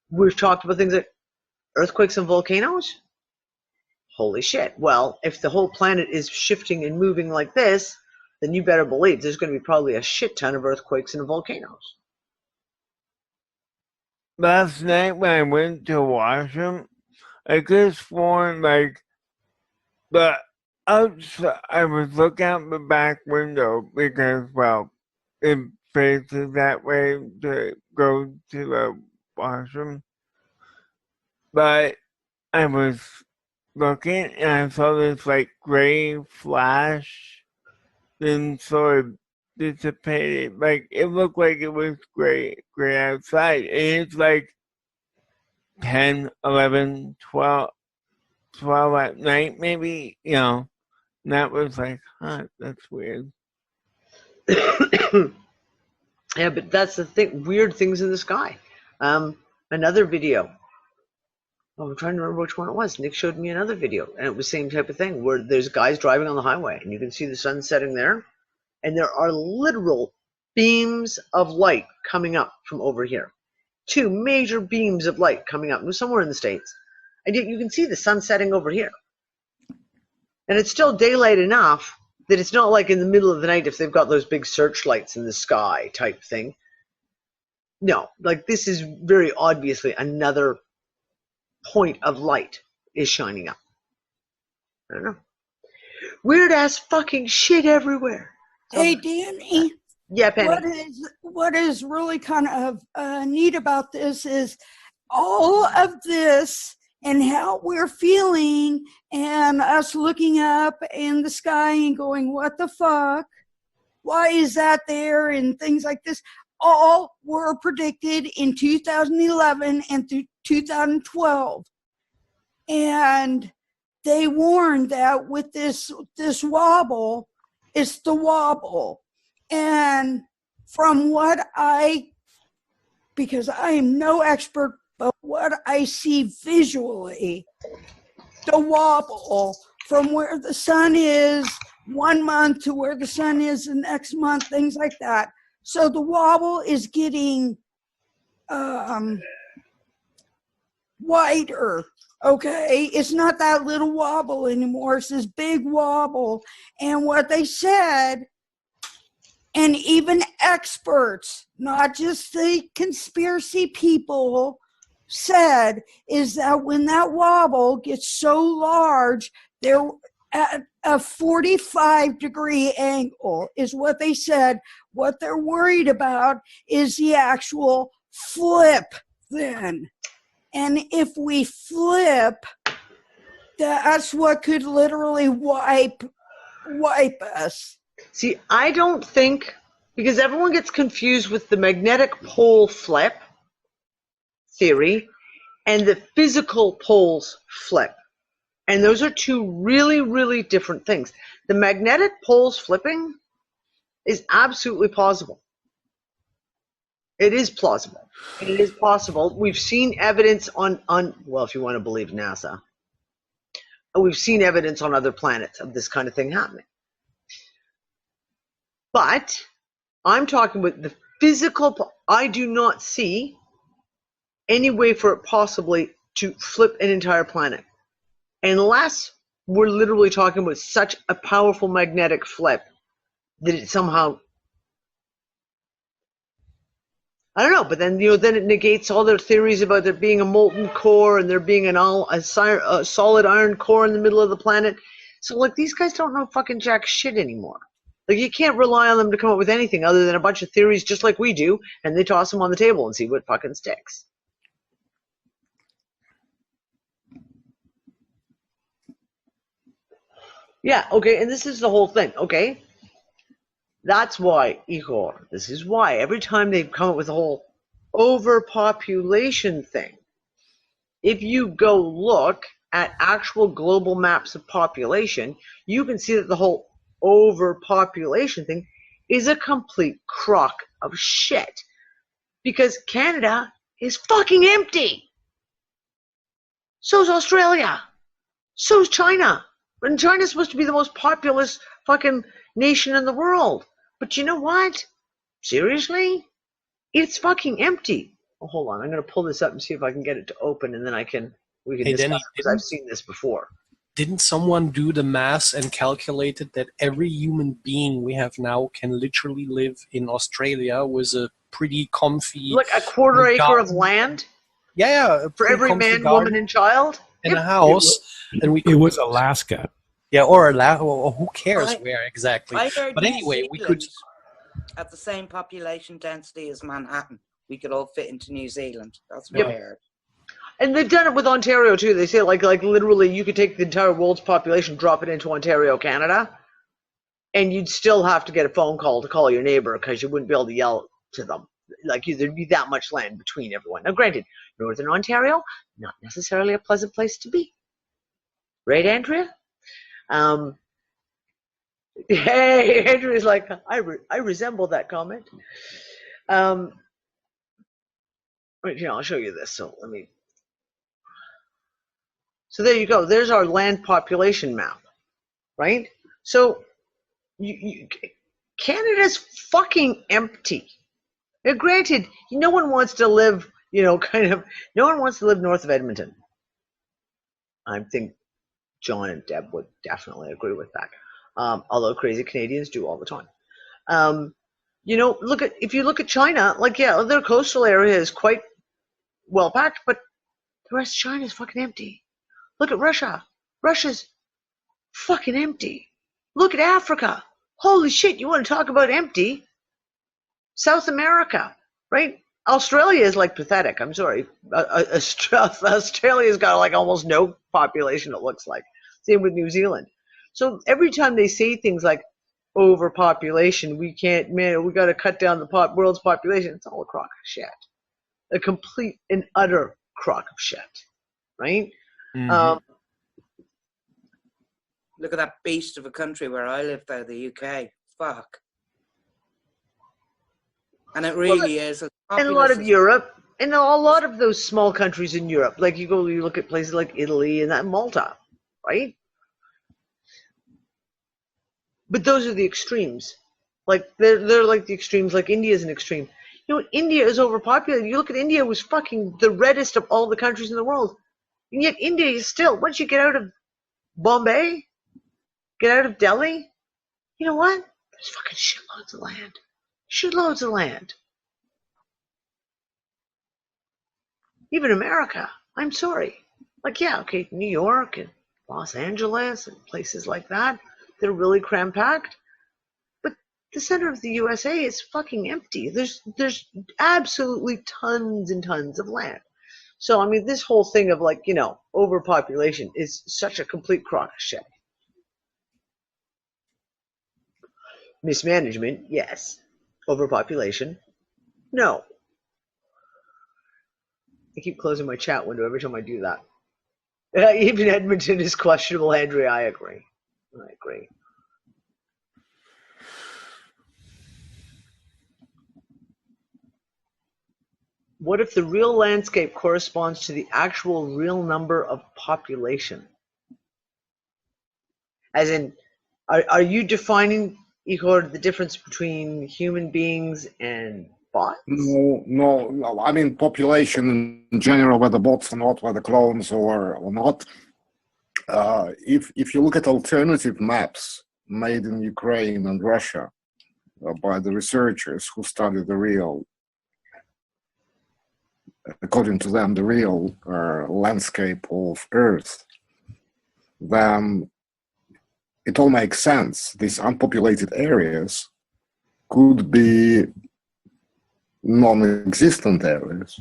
We've talked about things like earthquakes and volcanoes. Holy shit. Well, if the whole planet is shifting and moving like this, then you better believe there's going to be probably a shit ton of earthquakes and volcanoes. Last night when I went to wash them, I could have sworn the outside, I was looking out the back window because, well, it faces that way to go to the washroom. But I was looking and I saw this gray flash, then sort of dissipated. It looked like it was gray outside. And it's 10, 11, 12 at night maybe, And that was that's weird. Yeah, but that's the thing. Weird things in the sky. Another video. Oh, I'm trying to remember which one it was. Nick showed me another video, and it was the same type of thing where there's guys driving on the highway, and you can see the sun setting there, and there are literal beams of light coming up from over here. 2 major beams of light coming up. It was somewhere in the States. And yet you can see the sun setting over here. And it's still daylight enough that it's not like in the middle of the night if they've got those big searchlights in the sky type thing. No, this is very obviously another point of light is shining up. I don't know. Weird ass fucking shit everywhere. Hey, Danny. Yeah, Penny. What is really kind of neat about this is all of this and how we're feeling and us looking up in the sky and going, what the fuck? Why is that there? And things like this all were predicted in 2011 and through 2012. And they warned that with this wobble, it's the wobble. And from what because I am no expert, but what I see visually, the wobble from where the sun is 1 month to where the sun is the next month, things like that. So the wobble is getting wider. Okay, it's not that little wobble anymore. It's this big wobble. And what they said, and even experts, not just the conspiracy people, said, is that when that wobble gets so large, they're at a 45-degree angle, is what they said. What they're worried about is the actual flip then. And if we flip, that's what could literally wipe us. See, I don't think, because everyone gets confused with the magnetic pole flip theory and the physical poles flip. And those are two really, really different things. The magnetic poles flipping is absolutely plausible. It is plausible. It is possible. We've seen evidence on well, if you want to believe NASA, we've seen evidence on other planets of this kind of thing happening. But I'm talking about the physical. I do not see any way for it possibly to flip an entire planet, unless we're literally talking about such a powerful magnetic flip that it somehow, I don't know, but then then it negates all their theories about there being a molten core and there being a solid iron core in the middle of the planet. So like, these guys don't know fucking jack shit anymore. Like, you can't rely on them to come up with anything other than a bunch of theories just like we do, and they toss them on the table and see what fucking sticks. Yeah, okay, and this is the whole thing, okay? That's why, Igor, this is why every time they come up with the whole overpopulation thing, if you go look at actual global maps of population, you can see that the whole overpopulation thing is a complete crock of shit. Because Canada is fucking empty. So's Australia. So's China. And China's supposed to be the most populous fucking nation in the world. But you know what? Seriously? It's fucking empty. Oh, hold on. I'm going to pull this up and see if I can get it to open, and then we can discuss it, because I've seen this before. Didn't someone do the math and calculated that every human being we have now can literally live in Australia with a pretty comfy... Like a quarter acre of land? Yeah. For every man, woman, and child? In a house. It was Alaska. Yeah, or Alaska. Well, who cares where exactly? But anyway, we could... At the same population density as Manhattan, we could all fit into New Zealand. That's what I heard. And they've done it with Ontario too. They say like literally you could take the entire world's population, drop it into Ontario, Canada, and you'd still have to get a phone call to call your neighbor, because you wouldn't be able to yell to them. Like, there'd be that much land between everyone. Now granted, Northern Ontario, not necessarily a pleasant place to be. Right, Andrea? Hey, Andrea's like, I resemble that comment. Wait, here, I'll show you this. So let me... So there you go. There's our land population map, right? So Canada's fucking empty. Now, granted, no one wants to live, no one wants to live north of Edmonton. I think John and Deb would definitely agree with that. Although crazy Canadians do all the time. If you look at China, their coastal area is quite well packed, but the rest of China is fucking empty. Look at Russia. Russia's fucking empty. Look at Africa. Holy shit, you want to talk about empty? South America, right? Australia is like pathetic. I'm sorry. Australia's got like almost no population, it looks like. Same with New Zealand. So every time they say things like overpopulation, we got to cut down the world's population, it's all a crock of shit. A complete and utter crock of shit, right? Mhm. Look at that beast of a country where I live there, the UK. Fuck. And it really is. And a lot populous of as- Europe, and a lot of those small countries in Europe, like you look at places like Italy and that Malta, right? But those are the extremes. Like they're like the extremes. Like India is an extreme. You know, India is overpopulated. You look at India, it was fucking the reddest of all the countries in the world, and yet India is still. Once you get out of Bombay, get out of Delhi, you know what? There's fucking shitloads of land. Shitloads of land. Even America. I'm sorry. Like, yeah, okay, New York and Los Angeles and places like that, they're really cram-packed. But the center of the USA is fucking empty. There's absolutely tons and tons of land. So, I mean, this whole thing of like, you know, overpopulation is such a complete crock of shit. Mismanagement, yes. Overpopulation, no. I keep closing my chat window every time I do that. Even Edmonton is questionable, Andrea. I agree. What if the real landscape corresponds to the actual real number of population? As in, are you defining, Igor, the difference between human beings and bots? No. I mean, population in general, whether bots or not, whether clones or not. If you look at alternative maps made in Ukraine and Russia by the researchers who study the real, according to them, the real landscape of Earth, then it all makes sense. These unpopulated areas could be non-existent areas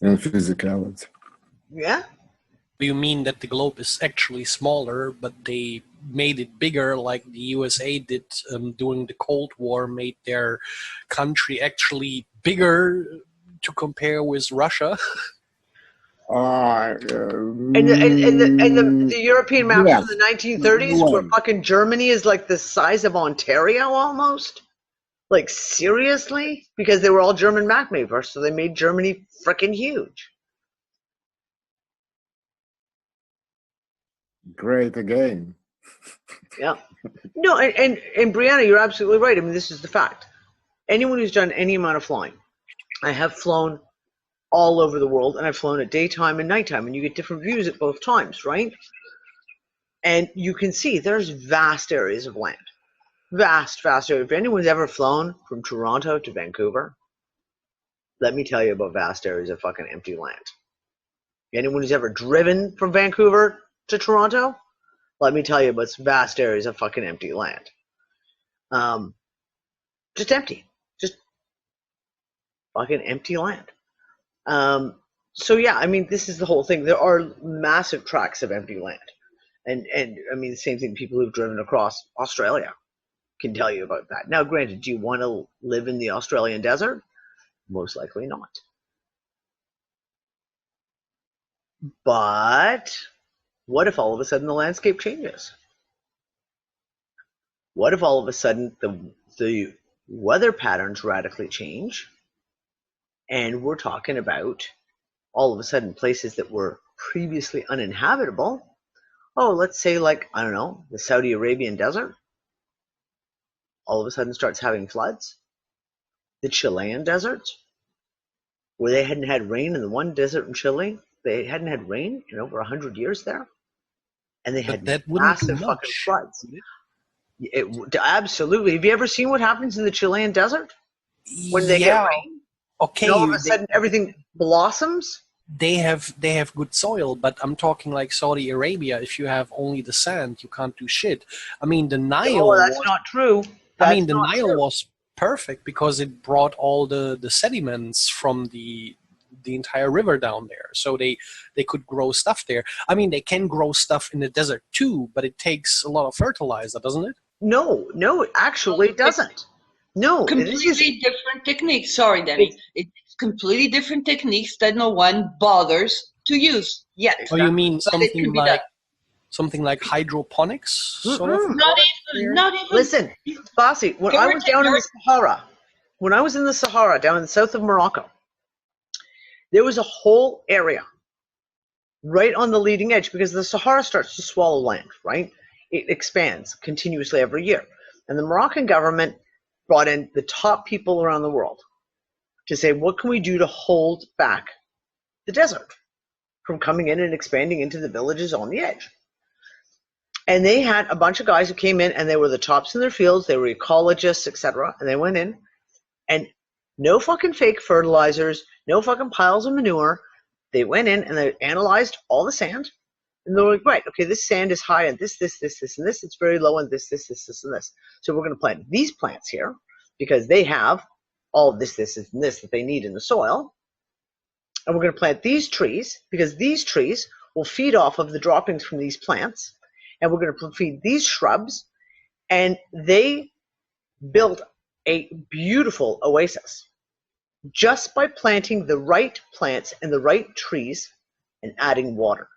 in physicality. Yeah. You mean that the globe is actually smaller, but they made it bigger, like the USA did during the Cold War, made their country actually bigger to compare with Russia? And the European maps yeah. from the 1930s, where fucking Germany is like the size of Ontario almost. Like, seriously? Because they were all German map makers, so they made Germany freaking huge. Great again. Yeah. No, and Brianna, you're absolutely right. I mean, this is the fact. Anyone who's done any amount of flying, I have flown all over the world, and I've flown at daytime and nighttime, and you get different views at both times, right? And you can see there's vast areas of land. Vast areas. If anyone's ever flown from Toronto to Vancouver, let me tell you about vast areas of fucking empty land. Anyone who's ever driven from Vancouver to Toronto, let me tell you about vast areas of fucking empty land. Just empty. Just fucking empty land. So yeah, I mean, this is the whole thing. There are massive tracts of empty land. And I mean, the same thing people who've driven across Australia can tell you about that. Now, granted, do you want to live in the Australian desert? Most likely not. But what if all of a sudden the landscape changes? What if all of a sudden the weather patterns radically change, and we're talking about all of a sudden places that were previously uninhabitable? Oh, let's say, like, I don't know, the Saudi Arabian desert all of a sudden starts having floods. The Chilean desert, where they hadn't had rain in the one desert in Chile, they hadn't had rain in over 100 years there, and they had massive fucking floods. Absolutely. Have you ever seen what happens in the Chilean desert when they get rain? Okay. And all of a sudden, everything blossoms. they have good soil, but I'm talking like Saudi Arabia. If you have only the sand, you can't do shit. I mean, the Nile. Oh, that's not true. The Nile was perfect because it brought all the sediments from the entire river down there, so they could grow stuff there. I mean, they can grow stuff in the desert too, but it takes a lot of fertilizer, doesn't it? No, actually it doesn't. No, completely different techniques. Sorry, Danny. It's completely different techniques that no one bothers to use yet. Oh, you mean something like hydroponics? Sort of? Not even. Listen, Bossy, when I was down in the Sahara, down in the south of Morocco, there was a whole area right on the leading edge because the Sahara starts to swallow land, right? It expands continuously every year. And the Moroccan government brought in the top people around the world to say, what can we do to hold back the desert from coming in and expanding into the villages on the edge? And they had a bunch of guys who came in, and they were the tops in their fields. They were ecologists, etc. And they went in, and no fucking fake fertilizers, no fucking piles of manure. They went in and they analyzed all the sand. And they were like, right, okay, this sand is high on this, and this. It's very low on this, and this. So we're going to plant these plants here because they have all of this, and this that they need in the soil. And we're going to plant these trees because these trees will feed off of the droppings from these plants. And we're going to feed these shrubs. And they built a beautiful oasis just by planting the right plants and the right trees and adding water.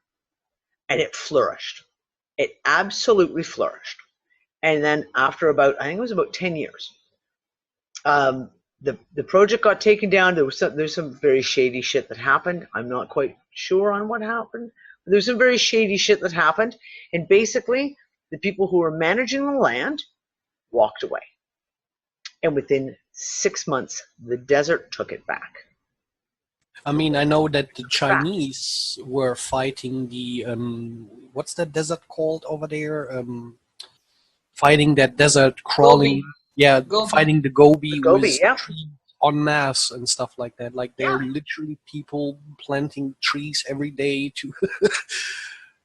And it flourished. It absolutely flourished. And then after I think it was about 10 years, the project got taken down. There's some very shady shit that happened. I'm not quite sure on what happened. But there's some very shady shit that happened. And basically, the people who were managing the land walked away. And within 6 months, the desert took it back. I mean, I know that the Chinese were fighting the what's that desert called over there? Fighting that desert, crawling. Gobi. Yeah, Gobi. Fighting the Gobi with trees en masse and stuff like that. Like they're literally people planting trees every day to.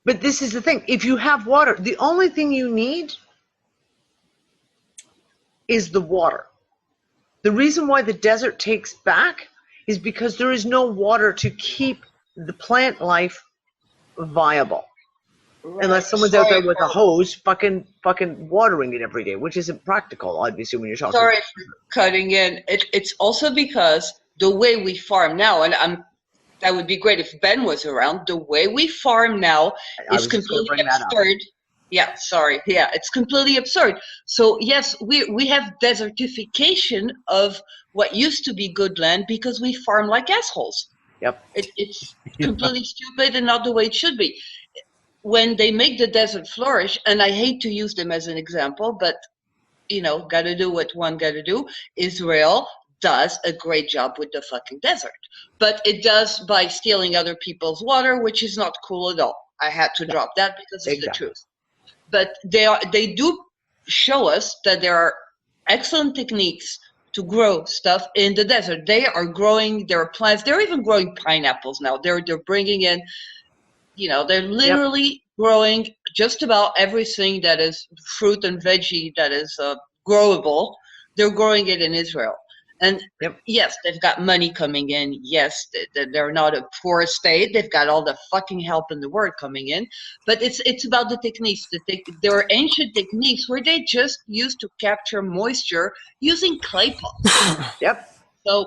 But this is the thing: if you have water, the only thing you need is the water. The reason why the desert takes back is because there is no water to keep the plant life viable. Right. Unless someone's out there with a hose fucking watering it every day, which isn't practical, obviously, when you're talking. Sorry for cutting in. It's also because the way we farm now, and that would be great if Ben was around, the way we farm now is completely absurd. Yeah, sorry. Yeah, it's completely absurd. So yes, we have desertification of what used to be good land because we farm like assholes. Yep. It's completely stupid and not the way it should be. When they make the desert flourish, and I hate to use them as an example, but gotta do what one gotta do. Israel does a great job with the fucking desert, but it does by stealing other people's water, which is not cool at all. I had to drop that because it's the truth. But they do show us that there are excellent techniques to grow stuff in the desert. They are growing their plants. They're even growing pineapples now. They're bringing in, they're literally growing just about everything that is fruit and veggie that is growable. They're growing it in Israel. And yes, they've got money coming in. Yes, they're not a poor state. They've got all the fucking help in the world coming in. But it's about the techniques. There are ancient techniques where they just used to capture moisture using clay pots. Yep. So,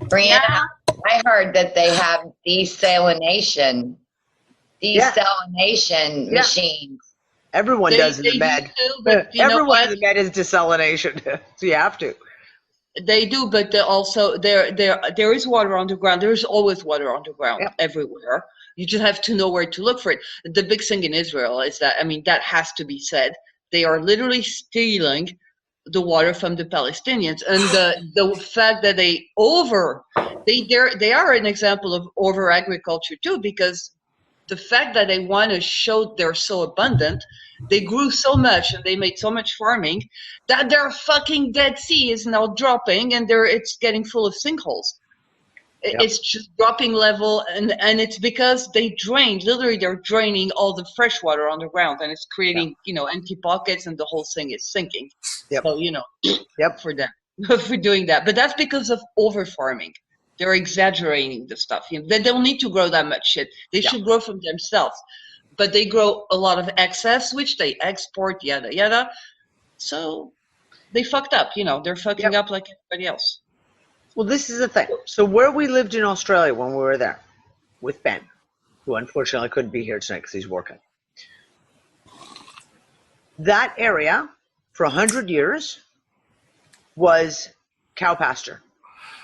Brianna, I heard that they have desalination machines. Everyone does in the med. Everyone in the med is desalination, so you have to. They do, but also there is water underground. There is always water underground everywhere. You just have to know where to look for it. The big thing in Israel is that, that has to be said. They are literally stealing the water from the Palestinians, and the fact that they are an example of over agriculture too, because the fact that they want to show they're so abundant, they grew so much and they made so much farming that their fucking Dead Sea is now dropping and it's getting full of sinkholes. It's just dropping level, and it's because they drained, literally they're draining all the fresh water on the ground, and it's creating, empty pockets, and the whole thing is sinking. Yep. So, for them, for doing that. But that's because of over farming. They're exaggerating the stuff. They don't need to grow that much shit. They should grow from themselves. But they grow a lot of excess, which they export, yada, yada. So they fucked up, they're fucking up like everybody else. Well, this is the thing. So where we lived in Australia when we were there with Ben, who unfortunately couldn't be here tonight because he's working. That area for 100 years was cow pasture.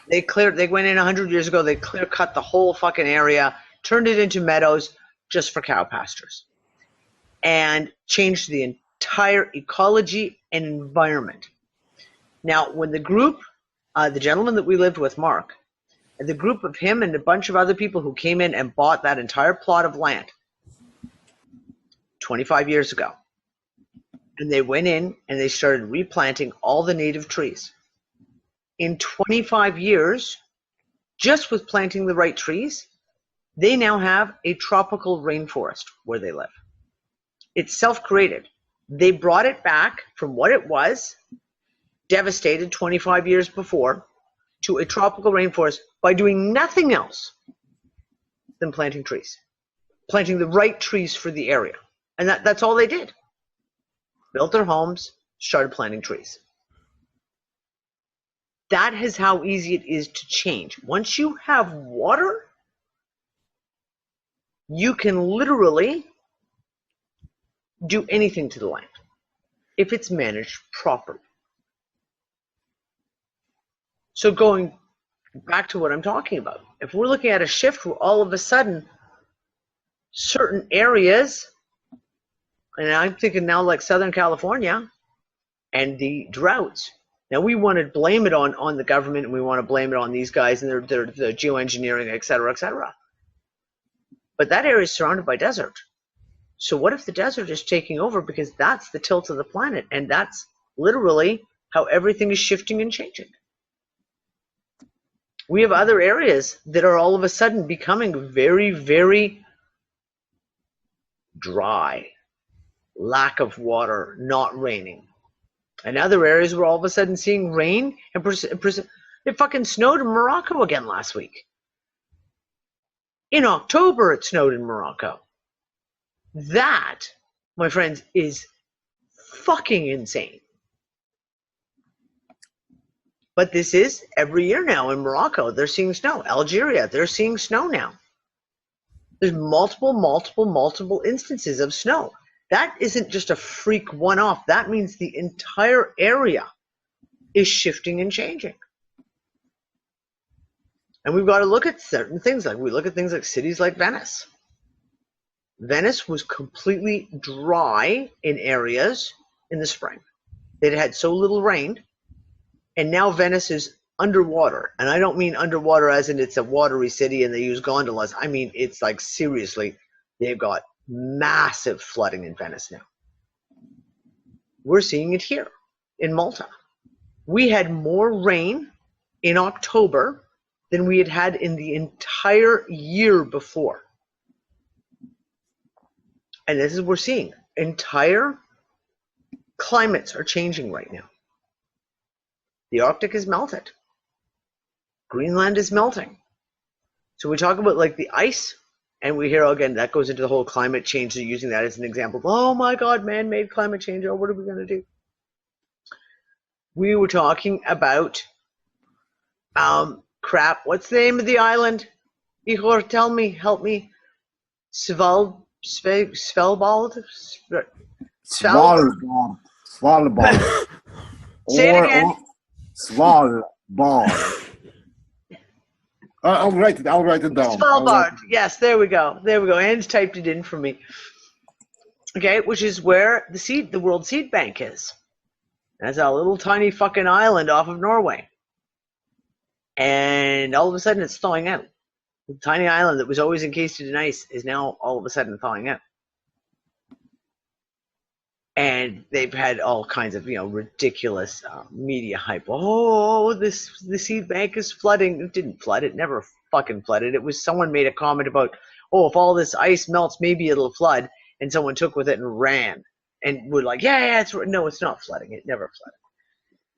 They went in 100 years ago, they clear cut the whole fucking area, turned it into meadows just for cow pastures, and changed the entire ecology and environment. Now, when the group, the gentleman that we lived with, Mark, and the group of him and a bunch of other people who came in and bought that entire plot of land 25 years ago, and they went in and they started replanting all the native trees. In 25 years, just with planting the right trees, they now have a tropical rainforest where they live. It's self-created. They brought it back from what it was, devastated 25 years before, to a tropical rainforest by doing nothing else than planting trees, planting the right trees for the area. And that's all they did. Built their homes, started planting trees. That is how easy it is to change. Once you have water, you can literally do anything to the land if it's managed properly. So going back to what I'm talking about, if we're looking at a shift where all of a sudden certain areas, and I'm thinking now like Southern California and the droughts. Now we want to blame it on the government, and we want to blame it on these guys and their the geoengineering, et cetera, et cetera. But that area is surrounded by desert. So what if the desert is taking over, because that's the tilt of the planet, and that's literally how everything is shifting and changing. We have other areas that are all of a sudden becoming very, very dry, lack of water, not raining. And other areas we're all of a sudden seeing rain, and it fucking snowed in Morocco again last week. In October, it snowed in Morocco. That, my friends, is fucking insane. But this is every year now in Morocco. They're seeing snow. Algeria, they're seeing snow now. There's multiple instances of snow. That isn't just a freak one-off. That means the entire area is shifting and changing. And we've got to look at certain things. Like we look at things like cities like Venice. Venice was completely dry in areas in the spring. It had so little rain. And now Venice is underwater. And I don't mean underwater as in it's a watery city and they use gondolas. I mean, it's like seriously, they've got massive flooding in Venice now. We're seeing it here in Malta. We had more rain in October than we had had in the entire year before. And this is what we're seeing. Entire climates are changing right now. The Arctic is melted. Greenland is melting. So we talk about like the ice, and we hear again that goes into the whole climate change. So using that as an example. Oh my God, man-made climate change. Oh, what are we going to do? We were talking about crap. What's the name of the island? Igor, tell me, help me. Svalbard. Svalbard. Say it again. Svalbard. I'll write it down. Svalbard. Yes, there we go. Anne's typed it in for me. Okay, which is where the World Seed Bank is. That's a little tiny fucking island off of Norway. And all of a sudden it's thawing out. The tiny island that was always encased in ice is now all of a sudden thawing out. And they've had all kinds of, ridiculous media hype. Oh, the seed bank is flooding. It didn't flood. It never fucking flooded. It was someone made a comment about, oh, if all this ice melts, maybe it'll flood. And someone took with it and ran. And we're like, yeah, no, it's not flooding. It never flooded.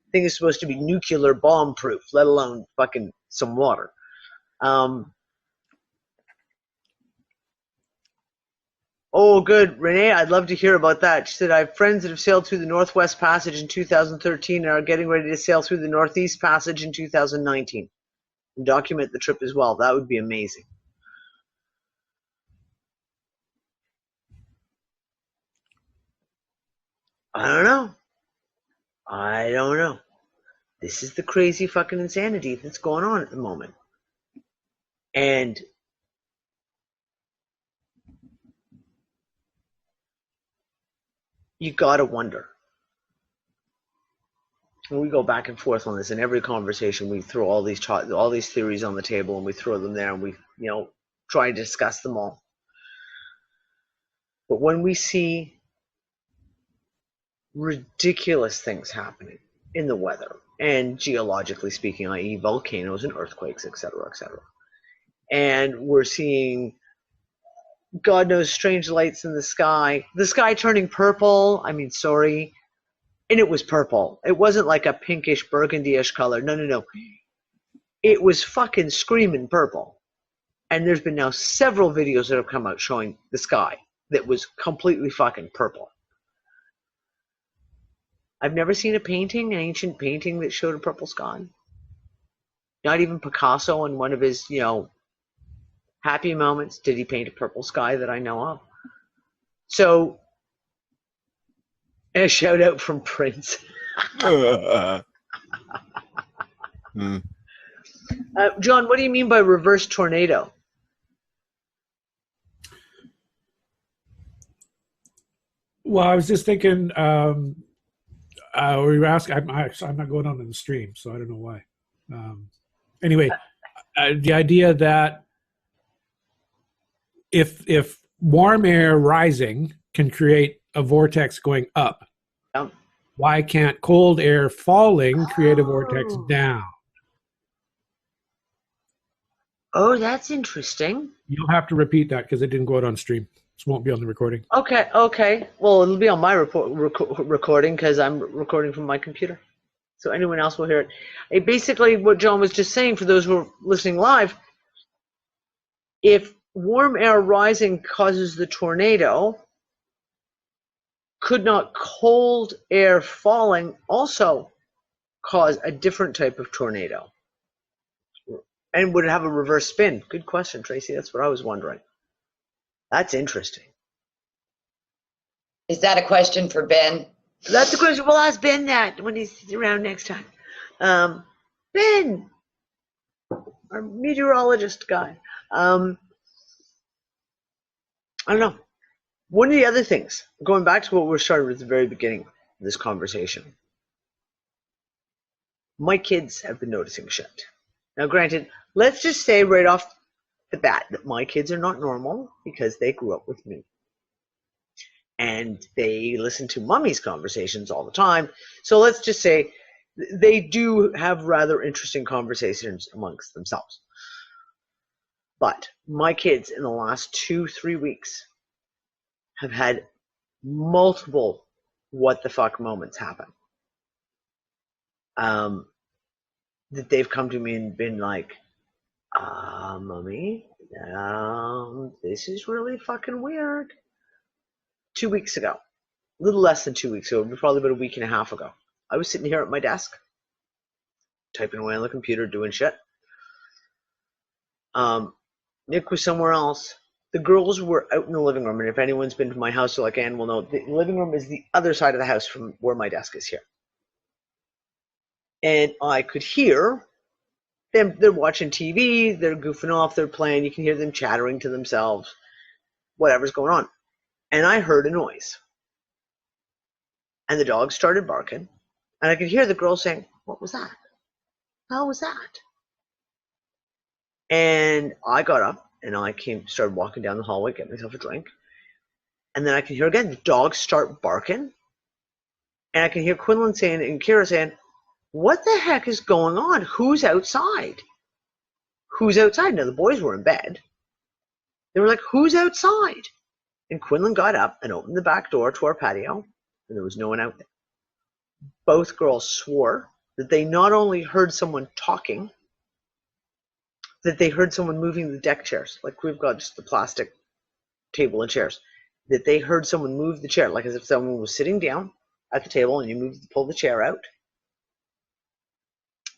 The thing is supposed to be nuclear bomb proof, let alone fucking some water. Oh, good. Renee, I'd love to hear about that. She said, I have friends that have sailed through the Northwest Passage in 2013 and are getting ready to sail through the Northeast Passage in 2019. And document the trip as well. That would be amazing. I don't know. This is the crazy fucking insanity that's going on at the moment. And you gotta wonder. And we go back and forth on this in every conversation. We throw all these theories on the table, and we throw them there, and we try to discuss them all. But when we see ridiculous things happening in the weather and geologically speaking, i.e. volcanoes and earthquakes, etc., and we're seeing God knows strange lights in the sky turning purple. I mean, sorry. And it was purple. It wasn't like a pinkish burgundy-ish color. No. It was fucking screaming purple. And there's been now several videos that have come out showing the sky that was completely fucking purple. I've never seen an ancient painting that showed a purple sky. Not even Picasso in one of his, happy moments did he paint a purple sky that I know of. So, a shout out from Prince. John, what do you mean by reverse tornado? Well, I was just thinking, we were asking, I'm not going on in the stream, so I don't know why. Anyway, the idea that if warm air rising can create a vortex going up, why can't cold air falling create a vortex down? Oh, that's interesting. You'll have to repeat that because it didn't go out on stream. This won't be on the recording. Okay. Well, it'll be on my recording because I'm recording from my computer. So anyone else will hear it. Basically, what John was just saying, for those who are listening live, if warm air rising causes the tornado, could not cold air falling also cause a different type of tornado? And would it have a reverse spin? Good question, Tracy. That's what I was wondering. That's interesting. Is that a question for Ben? That's a question. We'll ask Ben that when he's around next time. Ben, our meteorologist guy. I don't know. One of the other things, going back to what we started at the very beginning of this conversation, my kids have been noticing shit. Now, granted, let's just say right off the bat that my kids are not normal because they grew up with me. And they listen to mommy's conversations all the time. So let's just say they do have rather interesting conversations amongst themselves. But my kids in the last 2-3 weeks have had multiple what the fuck moments happen. That they've come to me and been like, Mommy, this is really fucking weird. 2 weeks ago, a little less than 2 weeks ago, probably about a week and a half ago, I was sitting here at my desk, typing away on the computer, doing shit. Nick was somewhere else. The girls were out in the living room, and if anyone's been to my house, like Ann will know, the living room is the other side of the house from where my desk is here. And I could hear them. They're watching TV, they're goofing off, they're playing. You can hear them chattering to themselves, whatever's going on. And I heard a noise. And the dog started barking. And I could hear the girl saying, "What was that? How was that?" And I got up and I started walking down the hallway, getting myself a drink. And then I could hear again the dogs start barking. And I can hear Quinlan saying and Kira saying, "What the heck is going on? Who's outside? who's outside? Now, the boys were in bed. They were like, who's outside? And Quinlan got up and opened the back door to our patio, and there was no one out there. Both girls swore that they not only heard someone talking, that they heard someone moving the deck chairs, like we've got just the plastic table and chairs, that they heard someone move the chair, like as if someone was sitting down at the table and you pull the chair out.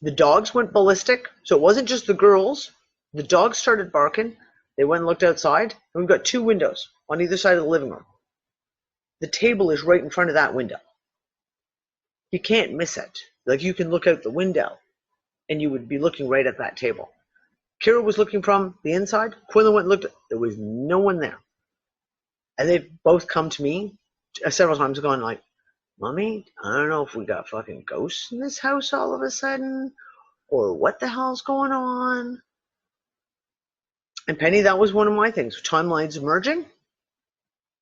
The dogs went ballistic, so it wasn't just the girls. The dogs started barking. They went and looked outside, and we've got 2 windows on either side of the living room. The table is right in front of that window. You can't miss it. Like, you can look out the window, and you would be looking right at that table. Kira was looking from the inside. Quinlan went and looked. There was no one there. And they've both come to me several times going like, Mommy, I don't know if we got fucking ghosts in this house all of a sudden, or what the hell's going on. And Penny, that was one of my things. Timelines merging.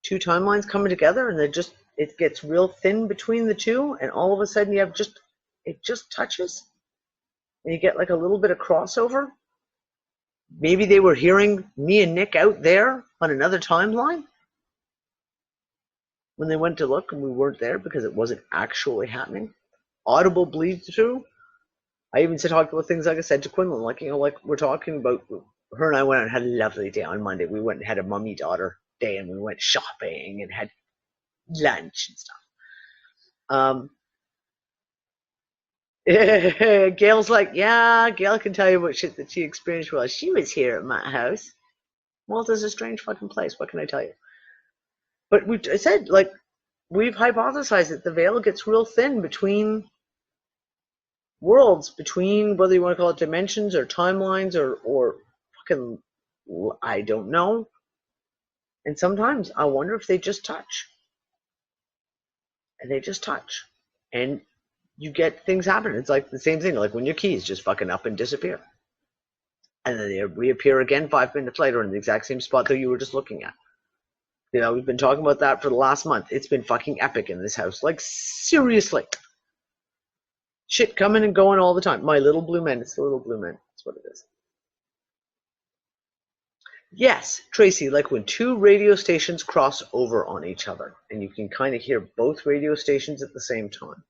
2 timelines coming together, and it gets real thin between the 2, and all of a sudden you have it just touches, and you get like a little bit of crossover. Maybe they were hearing me and Nick out there on another timeline when they went to look, and we weren't there because it wasn't actually happening. Audible bleed through. I even said talk about things like I said to Quinlan, like, you know, like we're talking about. Her and I went out and had a lovely day on Monday. We went and had a mummy-daughter day, and we went shopping and had lunch and stuff. Gail's like, yeah, Gail can tell you what shit that she experienced while she was here at my house. Malta's a strange fucking place. What can I tell you? But I said, like, we've hypothesized that the veil gets real thin between worlds, between whether you want to call it dimensions or timelines or fucking, I don't know. And sometimes I wonder if they just touch. And they just touch. And you get things happen. It's like the same thing, like when your keys just fucking up and disappear. And then they reappear again 5 minutes later in the exact same spot that you were just looking at. You know, we've been talking about that for the last month. It's been fucking epic in this house. Like, seriously. Shit coming and going all the time. My little blue men. It's the little blue men. That's what it is. Yes, Tracy, like when 2 radio stations cross over on each other and you can kind of hear both radio stations at the same time.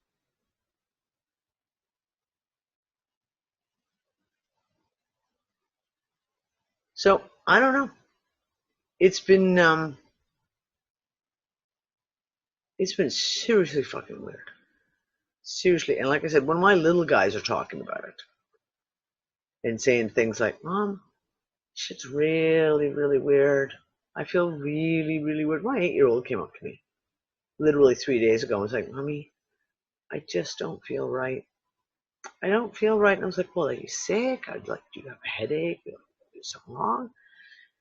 So, I don't know. It's been seriously fucking weird. Seriously. And like I said, when my little guys are talking about it and saying things like, Mom, shit's really, really weird. I feel really, really weird. My 8-year-old came up to me literally 3 days ago and was like, Mommy, I just don't feel right. I don't feel right. And I was like, well, are you sick? Do you have a headache? Is something wrong?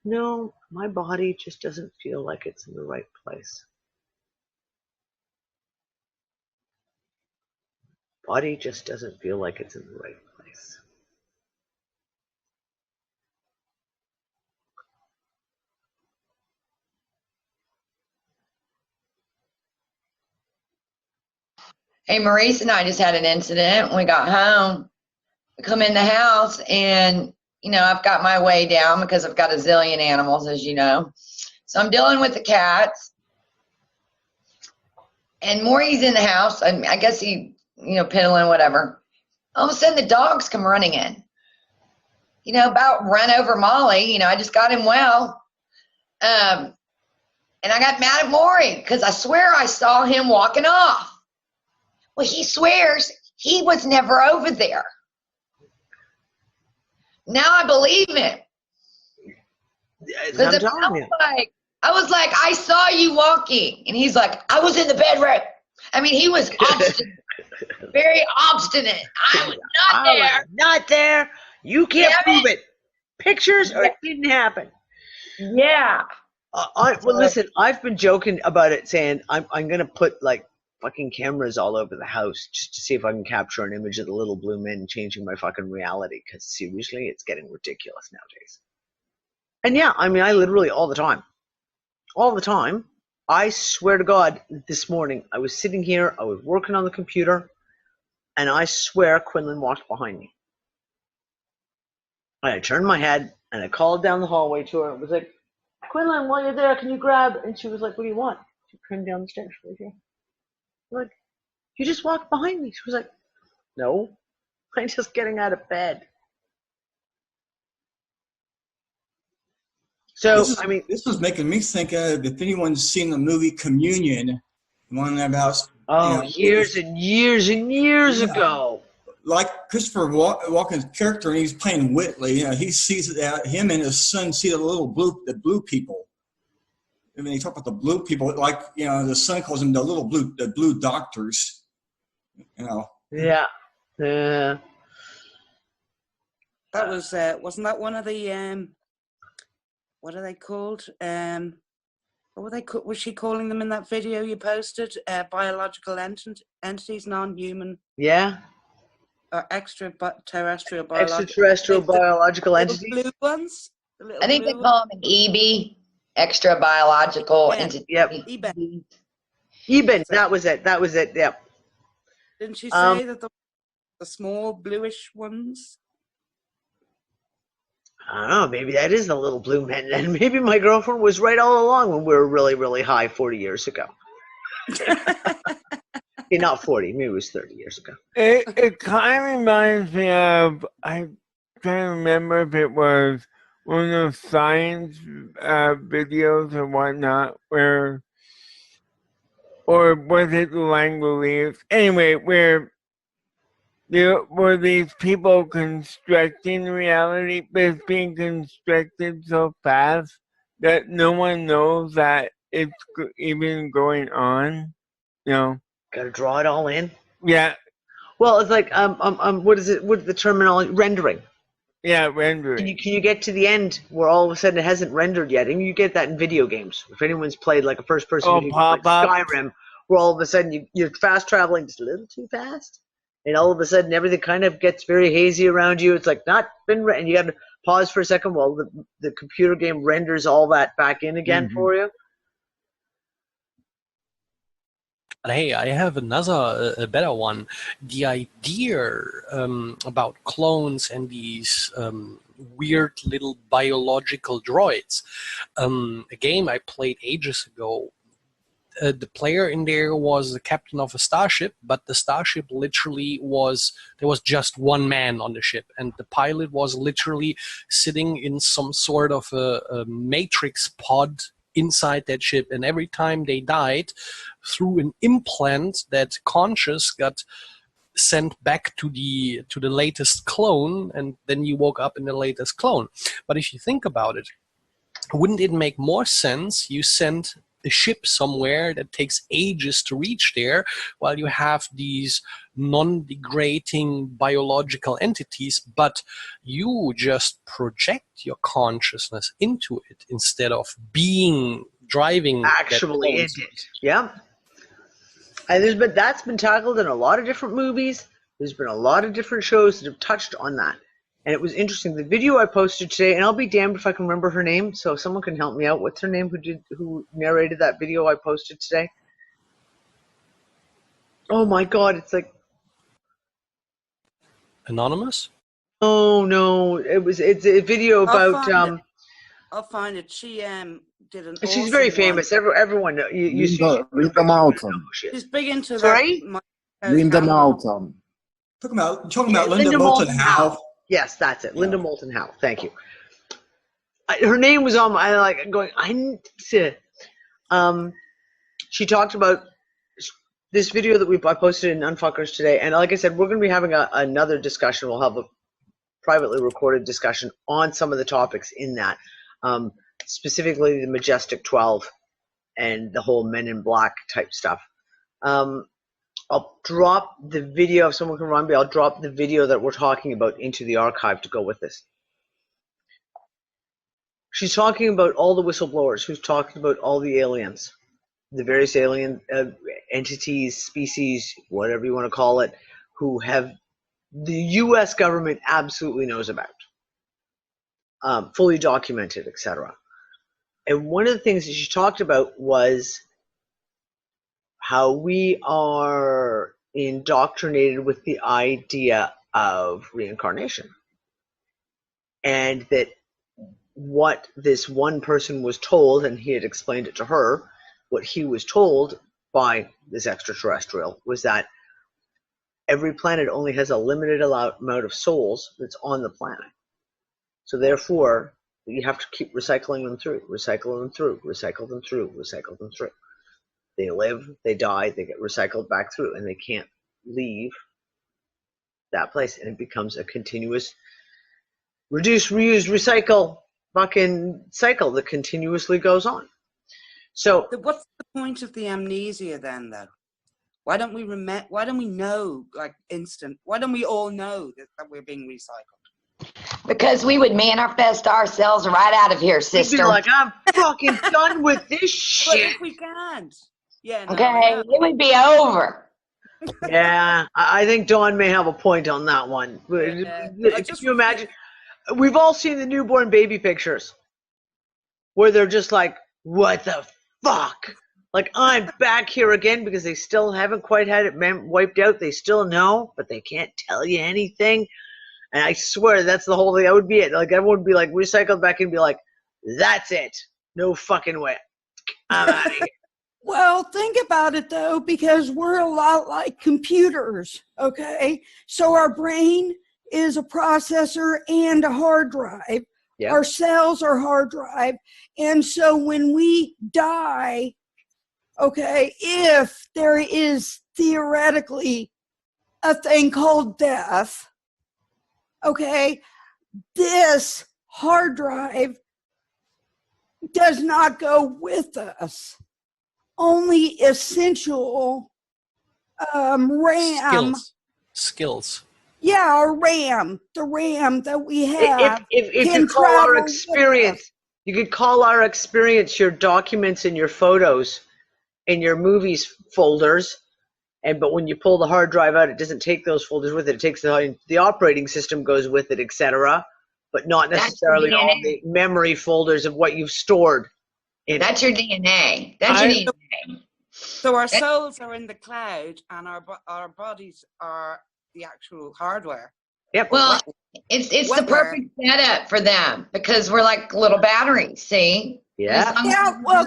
No, my body just doesn't feel like it's in the right place. Body just doesn't feel like it's in the right place. Hey, Maurice and I just had an incident when we got home. We come in the house and, you know, I've got my way down because I've got a zillion animals, as you know. So I'm dealing with the cats. And Maury's in the house. I guess he, you know, piddling, whatever. All of a sudden, the dogs come running in. You know, about run over Molly. You know, I just got him well. And I got mad at Maury because I swear I saw him walking off. Well, he swears he was never over there. Now I believe him. Because I was like, I saw you walking. And he's like, I was in the bedroom. I mean, he was obstinate. Very obstinate. I was not there. Not there. You can't prove it. Pictures or it didn't happen. Yeah. Well, listen, I've been joking about it, saying I'm going to put like fucking cameras all over the house just to see if I can capture an image of the little blue men changing my fucking reality. Because seriously, it's getting ridiculous nowadays. And yeah, I mean, I literally all the time, I swear to God, this morning I was sitting here, I was working on the computer, and I swear Quinlan walked behind me. And I turned my head and I called down the hallway to her. It was like, Quinlan, while you're there, can you grab? And she was like, what do you want? She came down the stairs right here. I'm like, you just walked behind me. She was like, no, I'm just getting out of bed. So, I mean, this was making me think of, if anyone's seen the movie Communion, one about, years and years and years ago. Like Christopher Walken's character, and he's playing Whitley. He sees that him and his son see the blue people. I mean, they talk about the blue people, like the son calls them the blue doctors. Yeah. That was wasn't that one of the what are they called? What were they? Was she calling them in that video you posted? Biological entities, non-human. Yeah. Or extraterrestrial biological. Extraterrestrial biological entities. Blue ones. I think they call them an EB, extra biological entity. Yep. Eben. That was it. Yep. Didn't she say that the small bluish ones? I don't know, maybe that is the little blue men, and maybe my girlfriend was right all along when we were really, really high 40 years ago. Not 40, maybe it was 30 years ago. It kind of reminds me of, I'm trying to remember if it was one of those science videos or whatnot, or was it the Langoliers? Anyway, where there were these people constructing reality, but it's being constructed so fast that no one knows that it's even going on. Gotta draw it all in. Yeah. Well, it's like what is it? What's the terminology? Rendering. Yeah, rendering. Can you get to the end where all of a sudden it hasn't rendered yet? And you get that in video games. If anyone's played like a first-person video game like Skyrim, where all of a sudden you're fast traveling just a little too fast. And all of a sudden, everything kind of gets very hazy around you. It's like not been, and you got to pause for a second while the computer game renders all that back in again for you. But hey, I have a better one. The idea about clones and these weird little biological droids. A game I played ages ago. The player in there was the captain of a starship, but the starship literally there was just one man on the ship, and the pilot was literally sitting in some sort of a matrix pod inside that ship, and every time they died, through an implant, that conscious got sent back to the latest clone, and then you woke up in the latest clone. But if you think about it, wouldn't it make more sense you send a ship somewhere that takes ages to reach there, while you have these non-degrading biological entities, but you just project your consciousness into it instead of driving actually in it. Yeah. And that's been tackled in a lot of different movies. There's been a lot of different shows that have touched on that. And it was interesting. The video I posted today, and I'll be damned if I can remember her name, so if someone can help me out. What's her name who narrated that video I posted today? Oh my God, it's like Anonymous? Oh no, it's a video about I'll find it. She did an she's awesome very famous. one. Everyone knows. Linda Moulton. She's big into Sorry? that. Linda Moulton. Talking about Linda Moulton Howe. Yes, that's it. Linda Moulton Howe. Thank you. Her name was on my she talked about this video that I posted in Unfuckers today, and like I said, we're going to be having another discussion. We'll have a privately recorded discussion on some of the topics in that, specifically the Majestic 12 and the whole Men in Black type stuff. I'll drop the video, if someone can run me, I'll drop the video that we're talking about into the archive to go with this. She's talking about all the whistleblowers, who's talking about all the aliens, the various alien entities, species, whatever you want to call it, who have the U.S. government absolutely knows about, fully documented, etc. And one of the things that she talked about was how we are indoctrinated with the idea of reincarnation. and that what this one person was told, and he had explained it to her, what he was told by this extraterrestrial was that every planet only has a limited amount of souls that's on the planet. So therefore, you have to keep recycling them through, recycle them through, recycle them through, recycle them through. They live, they die, they get recycled back through, and they can't leave that place. And it becomes a continuous reduce, reuse, recycle fucking cycle that continuously goes on. So what's the point of the amnesia then, though? Why don't we why don't we know, like, instant? Why don't we all know that we're being recycled? Because we would manifest ourselves right out of here, you'd sister. be like, I'm fucking done with this But shit. if we can't, yeah, no, Okay, it would be over. Yeah, I think Dawn may have a point on that one. Can you imagine? We've all seen the newborn baby pictures where they're just like, what the fuck? Like, I'm back here again, because they still haven't quite had it wiped out. They still know, but they can't tell you anything. And I swear that's the whole thing. That would be it. Like, everyone would be like recycled back and be like, that's it. No fucking way. I'm out of here. Well, think about it though, because we're a lot like computers, okay? So our brain is a processor and a hard drive. Yep. Our cells are hard drive. And so when we die, okay, if there is theoretically a thing called death, okay, this hard drive does not go with us. Only essential RAM. Skills. Yeah, our RAM, the RAM that we have. If you call our experience, you could call our experience your documents and your photos and your movies folders. But when you pull the hard drive out, it doesn't take those folders with it. It takes the operating system goes with it, etc. But not necessarily all the memory folders of what you've stored. That's your DNA. That's your DNA. So our souls are in the cloud, and our bodies are the actual hardware. Yep. Well, it's the perfect setup for them, because we're like little batteries. See? Yeah. Yeah. Well,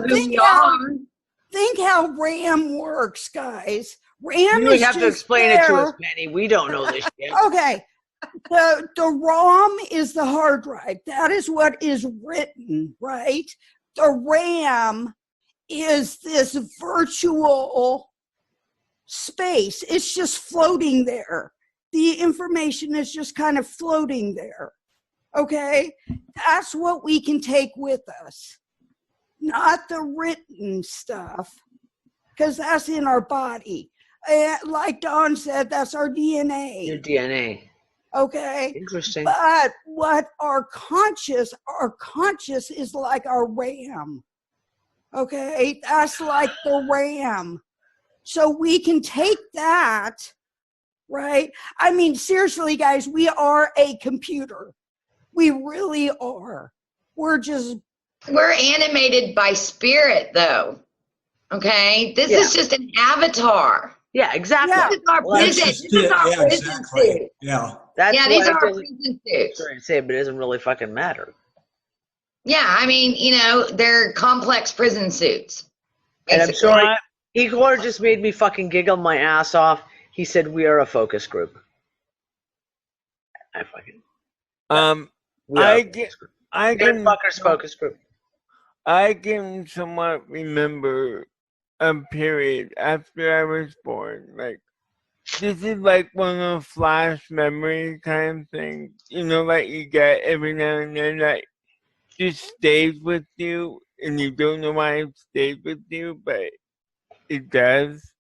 think how RAM works, guys. RAM You would is have to just explain it to there. us, Penny. We don't know this shit. Okay. The ROM is the hard drive. That is what is written, right? The RAM is this virtual space. It's just floating there. The information is just kind of floating there. Okay? That's what we can take with us. Not the written stuff, because that's in our body. Like Dawn said, that's our DNA. Your DNA. Okay. Interesting. But what our conscious is like our RAM. Okay. That's like the RAM. So we can take that, right? I mean, seriously, guys, we are a computer. We really are. We're animated by spirit, though. Okay. This is just an avatar. Yeah, exactly. Yeah. This is our prison. This is our prison suit. Yeah. These are our prison suits. Sorry to say, but it doesn't really fucking matter. Yeah, I mean, they're complex prison suits. And I'm basically. sorry, Igor just made me fucking giggle my ass off. He said we are a focus group. I fucking. Focus group. I can somewhat remember a period after I was born. Like, this is like one of those flash memory kind of things, like you get every now and then, that just stays with you, and you don't know why it stays with you, but it does.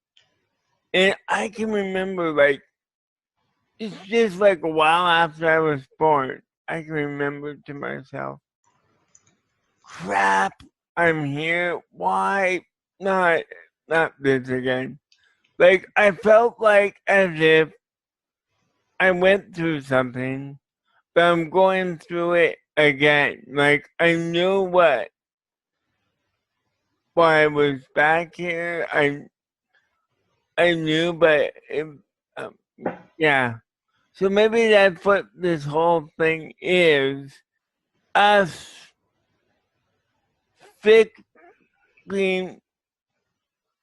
And I can remember, like, it's just like a while after I was born, I can remember to myself, crap, I'm here. Why not this again? Like, I felt like as if I went through something, but I'm going through it again. Like, I knew why I was back here. I knew, but yeah. So maybe that's what this whole thing is us being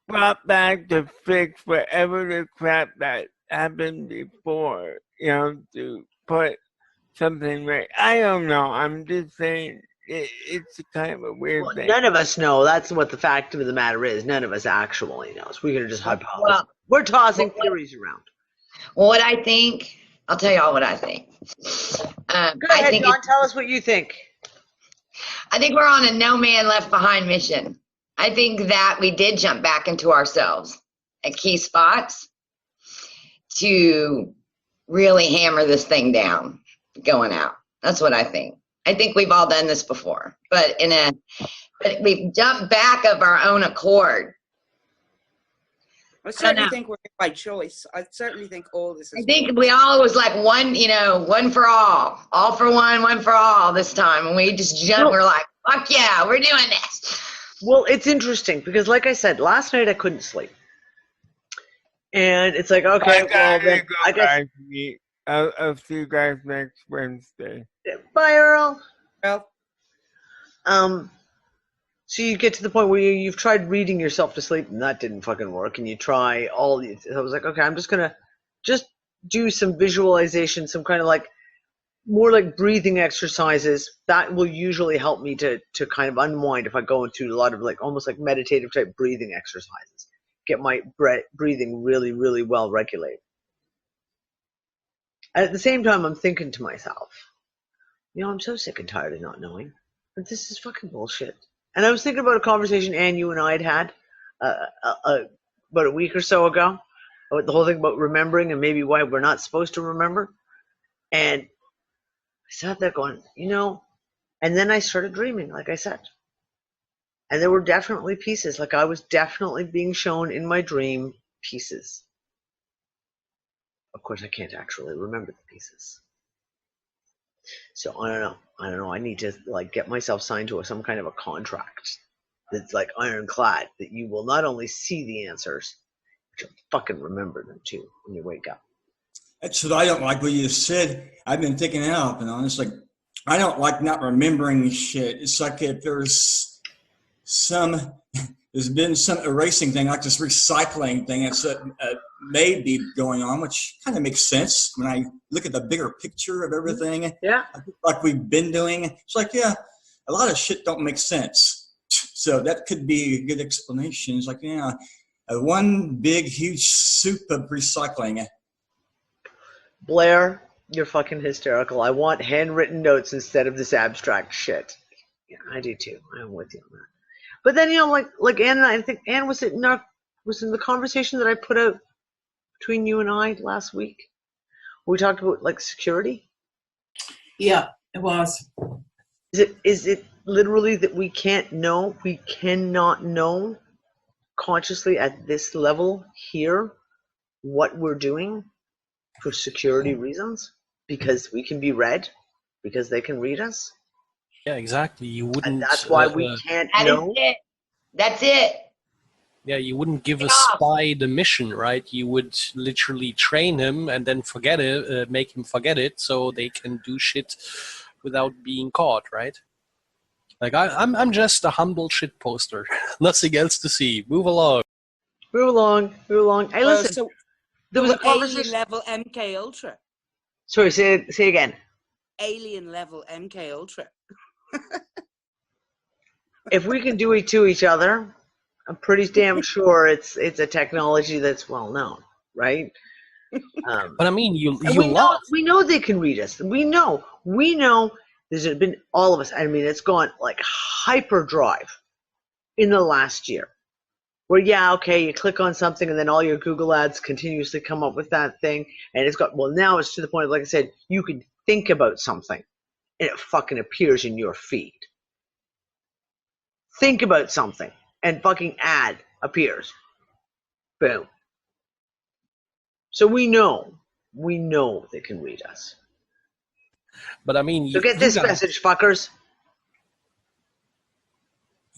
brought back to fix whatever the crap that happened before, to put something right. I don't know. I'm just saying it's kind of a weird thing. None of us know. That's what the fact of the matter is. None of us actually knows. We can just hypothesize. We're tossing theories around. Well, what I think, I'll tell y'all what I think. Go ahead, John. Tell us what you think. I think we're on a no man left behind mission. I think that we did jump back into ourselves at key spots to really hammer this thing down going out. That's what I think. I think we've all done this before, but we've jumped back of our own accord. I certainly think we're by choice. I certainly think all this is. I think we all was like one for all for one for all this time. And we just jumped. We're like, fuck yeah, we're doing this. Well, it's interesting because, like I said, last night I couldn't sleep. And it's like, okay, well, then I guess. I'll see you guys next Wednesday. Bye, Earl. Well. So you get to the point where you've tried reading yourself to sleep, and that didn't fucking work. And you try all these. I was like, okay, I'm just gonna do some visualization, some kind of like more like breathing exercises. That will usually help me to kind of unwind if I go into a lot of like almost like meditative type breathing exercises. Get my breathing really, really well regulated. And at the same time, I'm thinking to myself, I'm so sick and tired of not knowing. But this is fucking bullshit. And I was thinking about a conversation, Ann, you and I had about a week or so ago, about the whole thing about remembering and maybe why we're not supposed to remember. And I sat there going, and then I started dreaming, like I said. And there were definitely pieces, like I was definitely being shown in my dream pieces. Of course, I can't actually remember the pieces. So I don't know. I need to like get myself signed to some kind of a contract that's like ironclad that you will not only see the answers, but you'll fucking remember them too when you wake up. That's what I don't like what you said. I've been thinking that up and honest. Like, I don't like not remembering shit. It's like if there's been some erasing thing, like this recycling thing that's may be going on, which kind of makes sense when I look at the bigger picture of everything. Yeah. Like we've been doing. It's like, yeah, a lot of shit don't make sense. So that could be a good explanation. It's like, yeah, one big, huge soup of recycling. Blair, you're fucking hysterical. I want handwritten notes instead of this abstract shit. Yeah, I do too. I'm with you on that. But then, like Ann and I think Ann was in the conversation that I put out between you and I last week. We talked about like security. Yeah, it was. Is it literally that we cannot know consciously at this level here what we're doing for security reasons? Because we can be read, because they can read us. Yeah, exactly. You wouldn't. And that's why we can't know. That's it. Yeah, you wouldn't give a spy the mission, right? You would literally train him and then forget it, make him forget it, so they can do shit without being caught, right? Like I'm just a humble shit poster. Nothing else to see. Move along. Hey, listen. So there was a conversation. Alien level MK Ultra. Sorry, say again. Alien level MK Ultra. If we can do it to each other, I'm pretty damn sure it's a technology that's well known, right? But I mean, we know they can read us. We know. There's been all of us. I mean, it's gone like hyperdrive in the last year. Where you click on something and then all your Google ads continuously come up with that thing, and now it's to the point of, like I said, you can think about something and it fucking appears in your feed. Think about something and fucking ad appears. Boom. So we know they can read us. But I mean, so get this message, fuckers.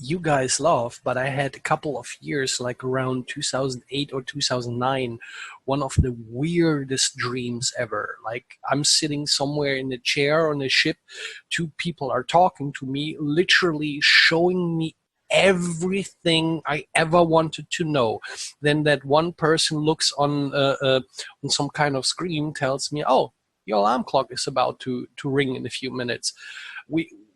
you guys love, but I had a couple of years, like around 2008 or 2009, one of the weirdest dreams ever. Like I'm sitting somewhere in a chair on a ship, two people are talking to me, literally showing me everything I ever wanted to know. Then that one person looks on some kind of screen, tells me, "Oh, your alarm clock is about to ring in a few minutes."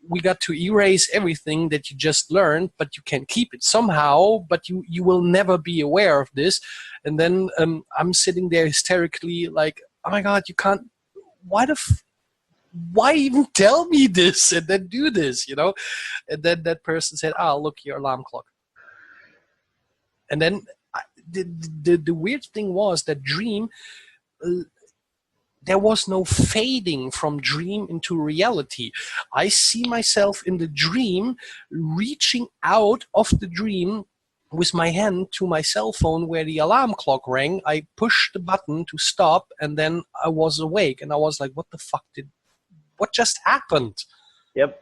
We got to erase everything that you just learned, but you can keep it somehow, but you will never be aware of this. And then I'm sitting there hysterically like, oh my God, you can't, why even tell me this and then do this, you know? And then that person said, look, your alarm clock. And then the weird thing was that dream, there was no fading from dream into reality. I see myself in the dream reaching out of the dream with my hand to my cell phone where the alarm clock rang. I pushed the button to stop, and then I was awake. And I was like, what the fuck what just happened? Yep.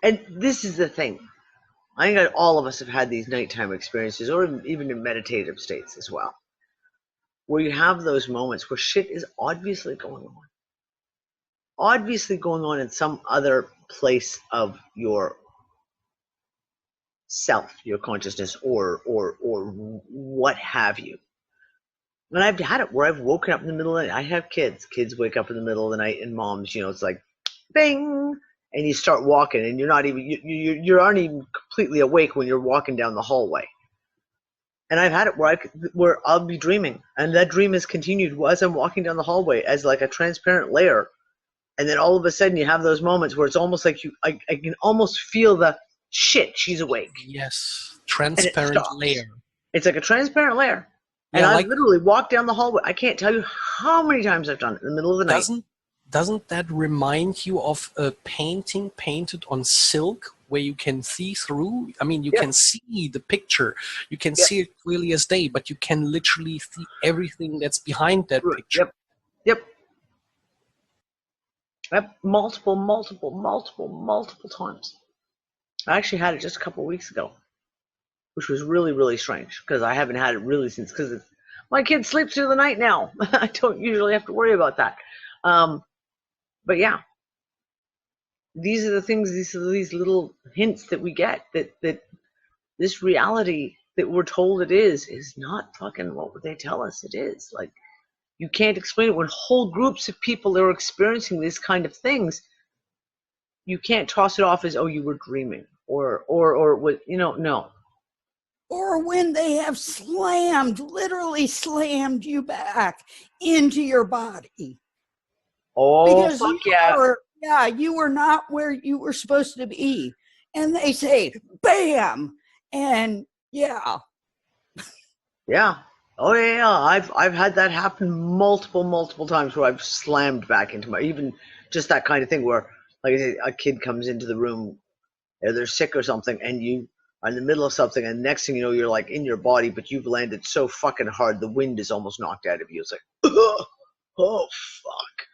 And this is the thing. I think that all of us have had these nighttime experiences, or even in meditative states as well, where you have those moments where shit is obviously going on in some other place of your self, your consciousness, or what have you. And I've had it where I've woken up in the middle of the night. I have kids wake up in the middle of the night, and moms, it's like bing, and you start walking, and you're not even you aren't even completely awake when you're walking down the hallway. And I've had it where I'll be dreaming, and that dream has continued as I'm walking down the hallway as like a transparent layer, and then all of a sudden you have those moments where it's almost like I can almost feel the shit. She's awake. Yes, transparent layer. It's like a transparent layer, and yeah, I literally walked down the hallway. I can't tell you how many times I've done it in the middle of the night. Doesn't that remind you of a painting painted on silk where you can see through? I mean, you can see the picture. You can see it clearly as day, but you can literally see everything that's behind that picture. Yep. Multiple times. I actually had it just a couple of weeks ago, which was really, really strange because I haven't had it really since, because my kid sleeps through the night now. I don't usually have to worry about that. But yeah, these are the things, these little hints that we get that this reality that we're told it is not fucking what they tell us it is. Like, you can't explain it. When whole groups of people are experiencing these kind of things, you can't toss it off as, oh, you were dreaming or what, no. Or when they have literally slammed you back into your body. Oh, because fuck yeah. You were not where you were supposed to be. And they say, bam! And yeah. Yeah. Oh yeah. I've had that happen multiple times where I've slammed back into even just that kind of thing where, like I say, a kid comes into the room, they're sick or something, and you are in the middle of something, and next thing you know, you're like in your body, but you've landed so fucking hard, the wind is almost knocked out of you. It's like, oh fuck.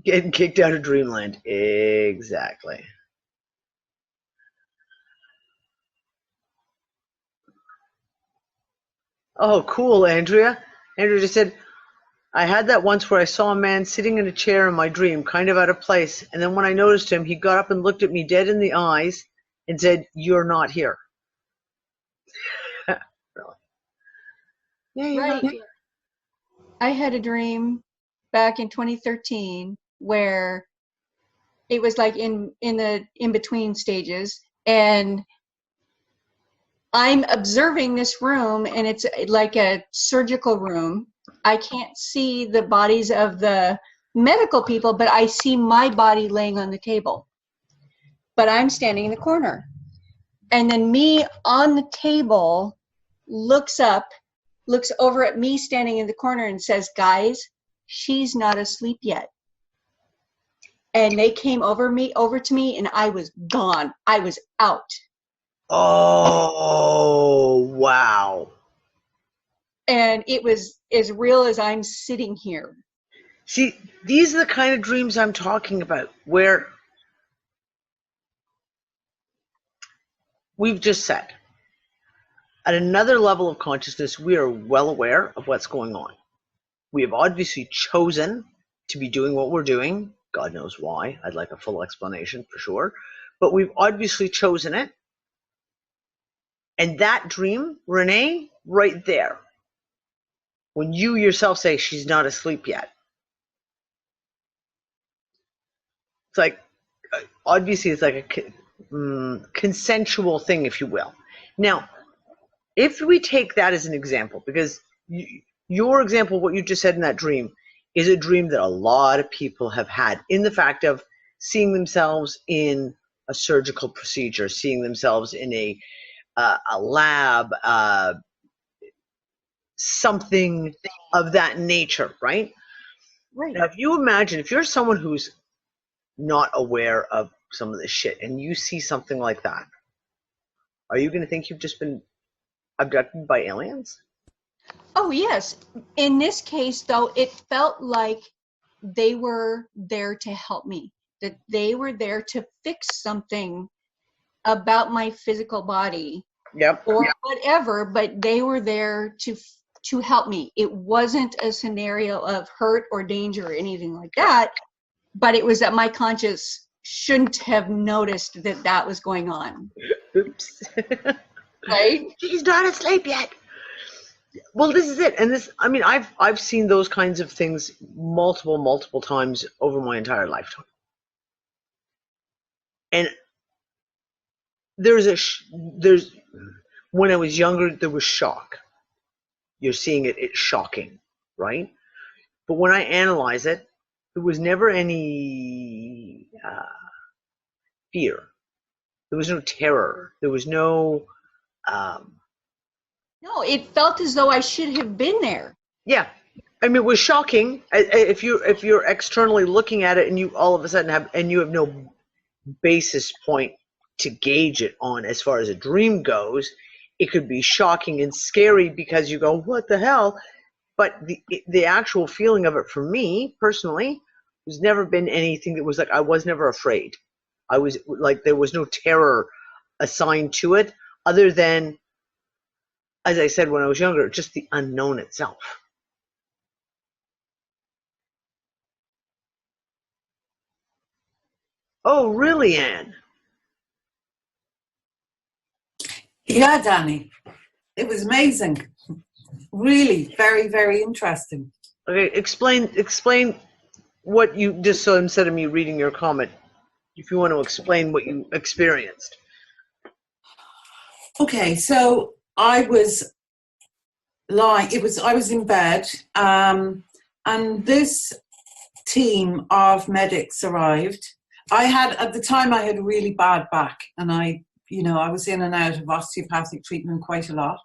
Getting kicked out of dreamland. Exactly. Oh, cool, Andrea. Andrea just said, I had that once where I saw a man sitting in a chair in my dream, kind of out of place, and then when I noticed him, he got up and looked at me dead in the eyes and said, "You're not here." Really? Yeah, you're right. not here. I had a dream back in 2013 where it was like in the in-between stages, and I'm observing this room, and it's like a surgical room. I can't see the bodies of the medical people, but I see my body laying on the table. But I'm standing in the corner. And then me on the table looks over at me standing in the corner and says, "Guys, she's not asleep yet." And they came over to me, and I was gone. I was out. Oh, wow. And it was as real as I'm sitting here. See, these are the kind of dreams I'm talking about, where we've just said, at another level of consciousness, we are well aware of what's going on. We have obviously chosen to be doing what we're doing. God knows why. I'd like a full explanation for sure. But we've obviously chosen it. And that dream, Renee, right there, when you yourself say she's not asleep yet, it's like, obviously it's like a consensual thing, if you will. Now, if we take that as an example, because your example, what you just said in that dream, is a dream that a lot of people have had, in the fact of seeing themselves in a surgical procedure, seeing themselves in a lab, something of that nature, right? Right. Now, if you imagine, if you're someone who's not aware of some of this shit and you see something like that, are you going to think you've just been abducted by aliens? Oh, yes. In this case, though, it felt like they were there to help me, that they were there to fix something about my physical body. Yep. Or whatever, but they were there to help me. It wasn't a scenario of hurt or danger or anything like that, but it was that my conscience shouldn't have noticed that that was going on. Oops. Right? She's not asleep yet. Well, this is it. And this, I mean, I've seen those kinds of things multiple times over my entire lifetime. And there's when I was younger, there was shock. You're seeing it, it's shocking, right? But when I analyze it, there was never any fear. There was no terror. There was no... No, it felt as though I should have been there. Yeah. I mean, it was shocking. If you're externally looking at it and you all of a sudden have no basis point to gauge it on as far as a dream goes, it could be shocking and scary because you go, what the hell? But the actual feeling of it for me personally has never been anything that was like, I was never afraid. I was like, there was no terror assigned to it other than, as I said when I was younger, just the unknown itself. Oh, really, Anne? Yeah, Danny. It was amazing. Really, very, very interesting. Okay, explain what you, just so instead of me reading your comment, if you want to explain what you experienced. Okay, so I was in bed, and this team of medics arrived. At the time I had a really bad back, and I was in and out of osteopathic treatment quite a lot.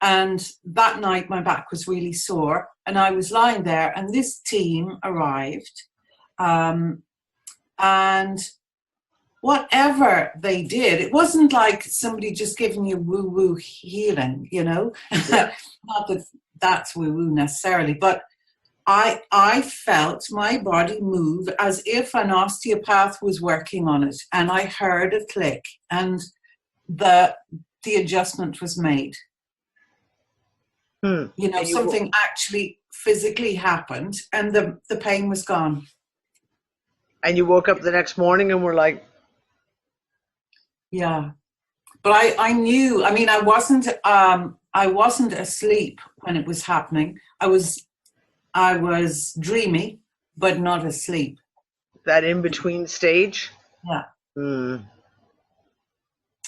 And that night my back was really sore, and I was lying there, and this team arrived, and whatever they did, it wasn't like somebody just giving you woo-woo healing, Not that that's woo-woo necessarily, but I felt my body move as if an osteopath was working on it, and I heard a click, and the adjustment was made. Something actually physically happened, and the pain was gone. And you woke up the next morning and were like... Yeah. But I knew, I mean, I wasn't asleep when it was happening. I was dreamy, but not asleep. That in-between stage? Yeah.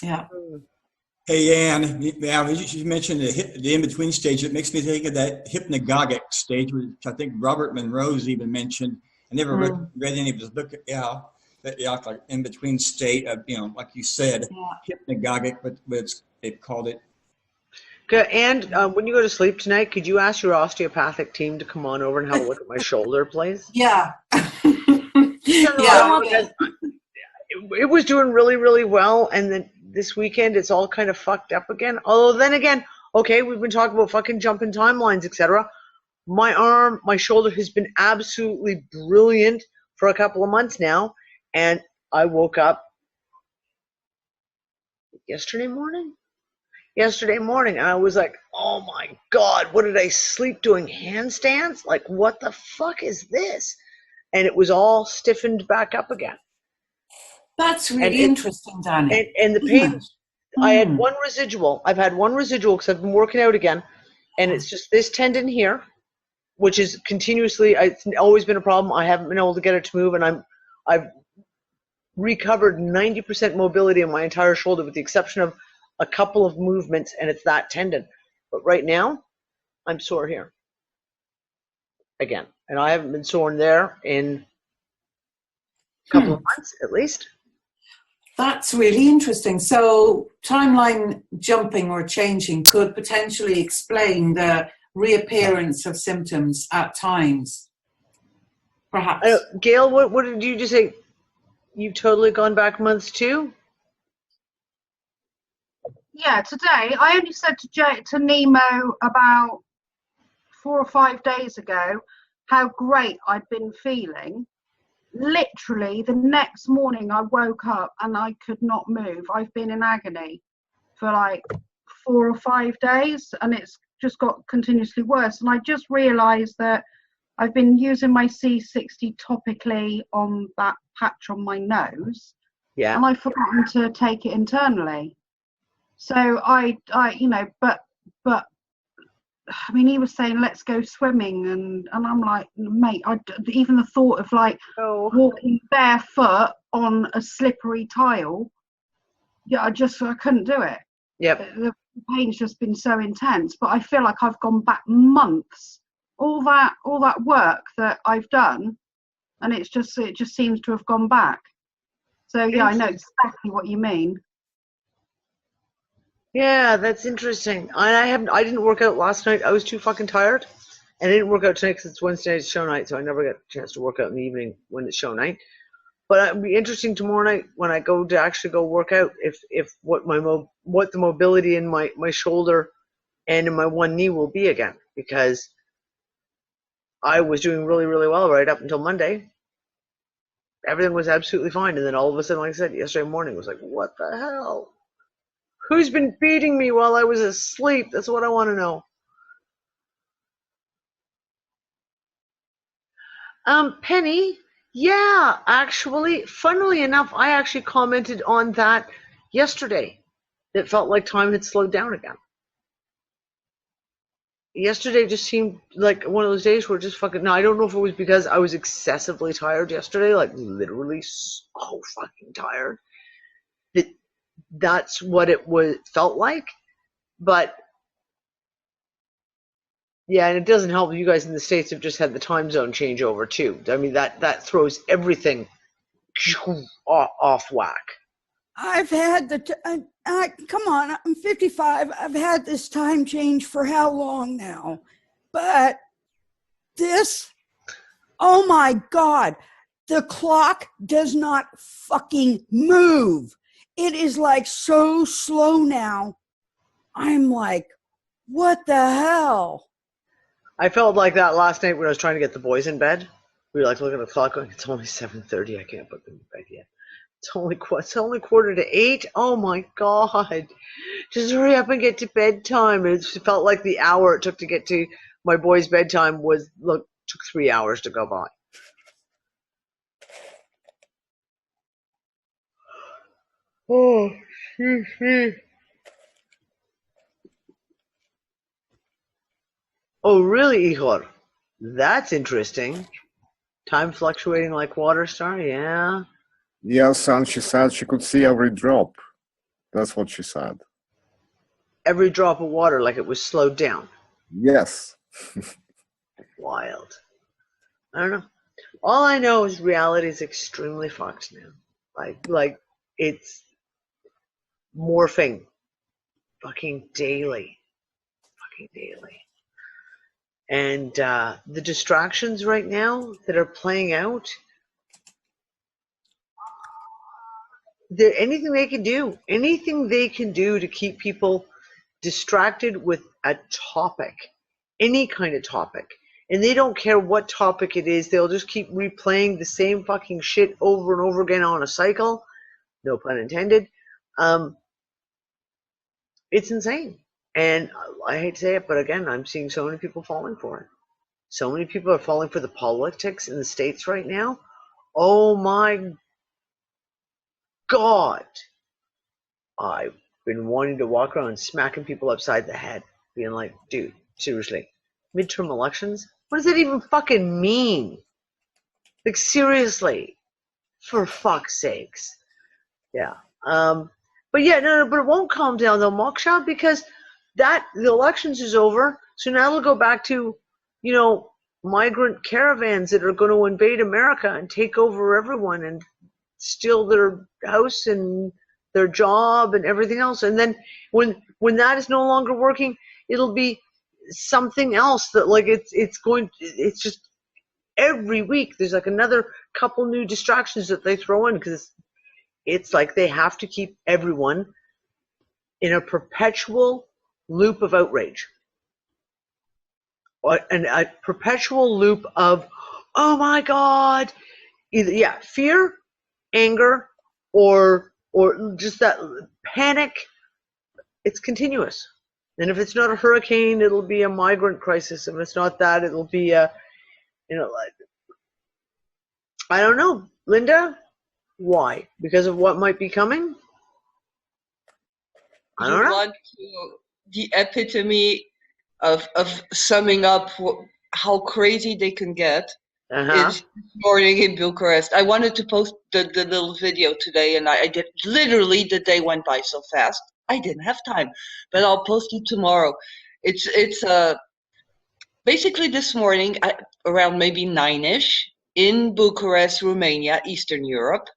Yeah. Hey, Anne, you mentioned the in-between stage. It makes me think of that hypnagogic stage, which I think Robert Monroe's even mentioned. I never read any of his book. Like in-between state of, like you said, hypnagogic, but they've called it. Okay, and when you go to sleep tonight, could you ask your osteopathic team to come on over and have a look at my shoulder, please? Yeah. It was doing really, really well, and then this weekend it's all kind of fucked up again. Although then again, okay, we've been talking about fucking jumping timelines, etc. My arm, my shoulder has been absolutely brilliant for a couple of months now. And I woke up yesterday morning, and I was like, oh my God, what did I sleep doing handstands? Like, what the fuck is this? And it was all stiffened back up again. That's really interesting, Danny. And the pain, I had one residual. I've had one residual because I've been working out again. And it's just this tendon here, which is continuously, it's always been a problem. I haven't been able to get it to move. And I've recovered 90% mobility in my entire shoulder with the exception of a couple of movements, and it's that tendon. But right now, I'm sore here again. And I haven't been sore there in a couple of months at least. That's really interesting. So timeline jumping or changing could potentially explain the reappearance of symptoms at times, perhaps. Gail, what did you just say? You've totally gone back months too? Yeah, today I only said to Nemo about 4 or 5 days ago how great I'd been feeling. Literally the next morning I woke up and I could not move. I've been in agony for like 4 or 5 days and it's just got continuously worse. And I just realised that I've been using my C60 topically on that patch on my nose. Yeah. And I've forgotten to take it internally. So I but I mean, he was saying, let's go swimming. And I'm like, mate, even the thought of like walking barefoot on a slippery tile, yeah, I couldn't do it. Yep. The pain's just been so intense, but I feel like I've gone back months. All that work that I've done, and it just seems to have gone back. So yeah, I know exactly what you mean. Yeah, that's interesting. I didn't work out last night. I was too fucking tired. And I didn't work out tonight because it's Wednesday night's show night, so I never get a chance to work out in the evening when it's show night. But it'd be interesting tomorrow night when I go to actually go work out if what the mobility in my shoulder and in my one knee will be again, because I was doing really, really well right up until Monday. Everything was absolutely fine, and then all of a sudden, like I said, yesterday morning was like, what the hell? Who's been beating me while I was asleep? That's what I want to know. Penny, yeah, actually, funnily enough, I actually commented on that yesterday. It felt like time had slowed down again. Yesterday just seemed like one of those days where just fucking, now I don't know if it was because I was excessively tired yesterday, like literally so fucking tired. That's what it felt like. But yeah, and it doesn't help you guys in the States have just had the time zone change over too. I mean, that throws everything off whack. I've had come on, I'm 55. I've had this time change for how long now? But this, oh my God, the clock does not fucking move. It is like so slow now. I'm like, what the hell? I felt like that last night when I was trying to get the boys in bed. We were like looking at the clock going, it's only 7:30. I can't put them in bed yet. It's only 7:45. Oh my God. Just hurry up and get to bedtime. It felt like the hour it took to get to my boys' bedtime took 3 hours to go by. Oh, oh, really, Igor? That's interesting. Time fluctuating like water star, yeah. Yes, and she said she could see every drop. That's what she said. Every drop of water, like it was slowed down. Yes. Wild. I don't know. All I know is reality is extremely fucked now. Like it's morphing fucking daily. And the distractions right now that are playing out, anything they can do to keep people distracted with a topic, any kind of topic, and they don't care what topic it is. They'll just keep replaying the same fucking shit over and over again on a cycle. No pun intended. It's insane. And I hate to say it, but again, I'm seeing so many people falling for it. So many people are falling for the politics in the States right now. Oh my God. I've been wanting to walk around smacking people upside the head, being like, dude, seriously, midterm elections? What does that even fucking mean? Like, seriously, for fuck's sakes. Yeah. But yeah, no, but it won't calm down though, Moksha, because the elections is over. So now it'll go back to, migrant caravans that are going to invade America and take over everyone and steal their house and their job and everything else. And then when that is no longer working, it'll be something else that it's just every week there's like another couple new distractions that they throw in, because it's like they have to keep everyone in a perpetual loop of outrage. And a perpetual loop of, oh my God, either fear, anger, or just that panic. It's continuous. And if it's not a hurricane, it'll be a migrant crisis. If it's not that, it'll be I don't know, Linda. Why? Because of what might be coming? I don't know. Want the epitome of summing up how crazy they can get is this morning in Bucharest. I wanted to post the little video today, and I did. Literally, the day went by so fast. I didn't have time, but I'll post it tomorrow. It's basically this morning around maybe 9-ish in Bucharest, Romania, Eastern Europe.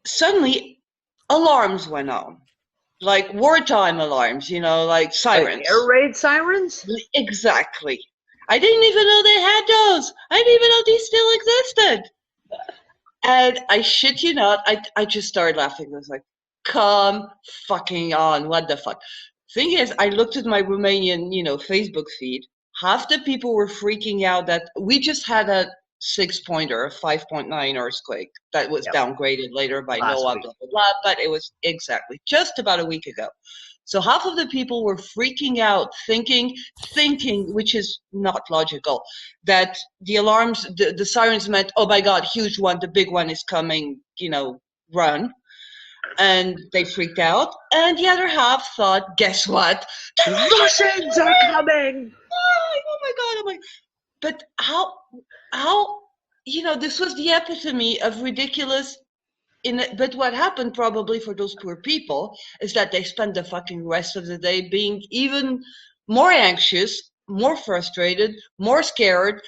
Suddenly, alarms went on. Like wartime alarms, like sirens. Like air raid sirens? Exactly. I didn't even know they had those. I didn't even know these still existed. And I shit you not, I just started laughing. I was like, come fucking on. What the fuck? Thing is, I looked at my Romanian, Facebook feed. Half the people were freaking out that we just had a 6-pointer, a 5.9 earthquake that was downgraded later by NOAA, blah, blah, blah, but it was exactly just about a week ago. So half of the people were freaking out, thinking, which is not logical, that the alarms, the sirens meant, oh my God, huge one, the big one is coming, run. And they freaked out. And the other half thought, guess what? The Russians are coming! Oh my God. But how, this was the epitome of ridiculous. But what happened probably for those poor people is that they spent the fucking rest of the day being even more anxious, more frustrated, more scared,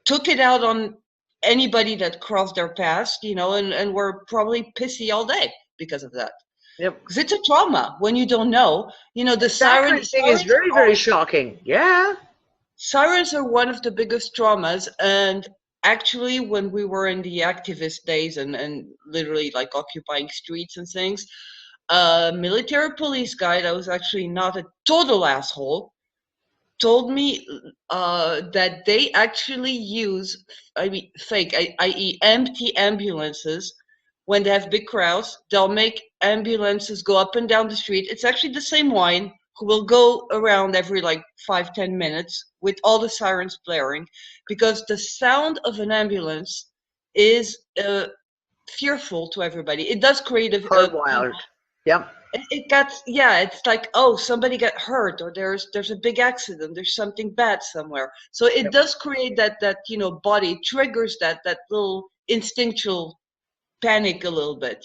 took it out on anybody that crossed their path, and were probably pissy all day because of that. Yep. Because it's a trauma when you don't know. The siren thing is very, very shocking. Yeah. Sirens are one of the biggest traumas, and actually when we were in the activist days and literally like occupying streets and things, a military police guy that was actually not a total asshole told me that they actually use, fake, i.e. empty ambulances. When they have big crowds, they'll make ambulances go up and down the street. It's actually the same one who will go around every 5-10 minutes with all the sirens blaring, because the sound of an ambulance is fearful to everybody. It does create a hardwired. Yep. It's like, oh, somebody got hurt, or there's a big accident, there's something bad somewhere. So it does create that body triggers that little instinctual panic a little bit,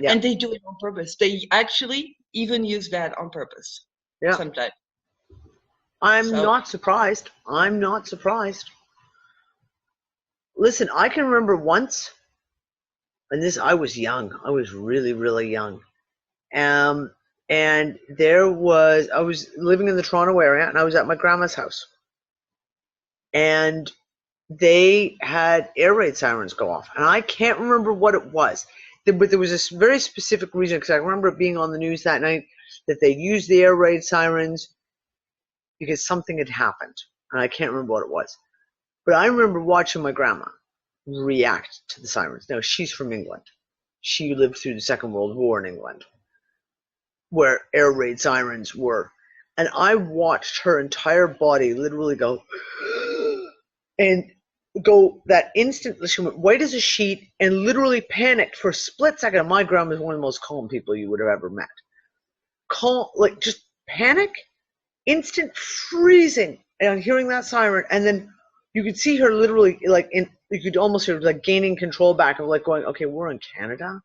and they do it on purpose. They actually even use that on purpose. Yeah. Sometimes. I'm not surprised. Listen, I can remember once, and I was young. I was really, really young. And I was living in the Toronto area, and I was at my grandma's house. And they had air raid sirens go off. And I can't remember what it was. But there was a very specific reason, because I remember it being on the news that night, that they used the air raid sirens because something had happened. and I can't remember what it was. But I remember watching my grandma react to the sirens. Now, she's from England. She lived through the Second World War in England, where air raid sirens were. And I watched her entire body literally go and go that instant. She went white as a sheet and literally panicked for a split second. My grandma is one of the most calm people you would have ever met. Calm, like just panic, instant freezing, and hearing that siren, and then you could see her literally you could almost hear like gaining control back of like going, okay, we're in Canada.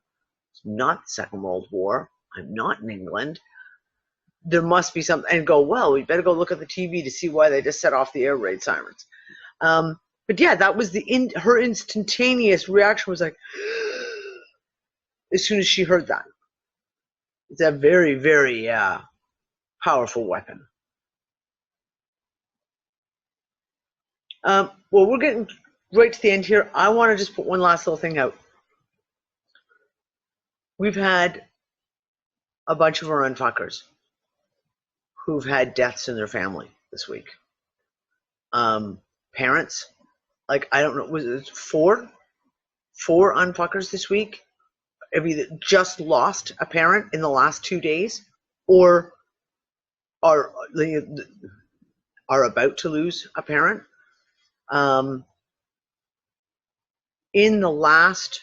It's not the Second World War. I'm not in England. There must be something, and go, well, we better go look at the TV to see why they just set off the air raid sirens. But yeah, that was her instantaneous reaction was like, as soon as she heard that. It's a very, very powerful weapon. Well, we're getting right to the end here. I want to just put one last little thing out. We've had a bunch of our unfuckers who've had deaths in their family this week. Parents, like, I don't know, was it four unfuckers this week have either just lost a parent in the last 2 days or are about to lose a parent. In the last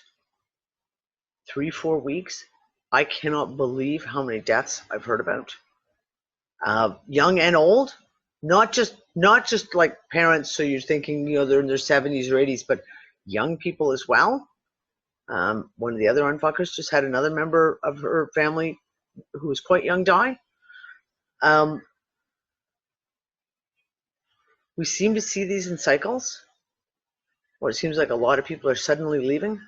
3-4 weeks, I cannot believe how many deaths I've heard about. Young and old, not just like parents, so you're thinking, they're in their 70s or 80s, but young people as well. One of the other unfuckers just had another member of her family who was quite young die. We seem to see these in cycles, where it seems like a lot of people are suddenly leaving.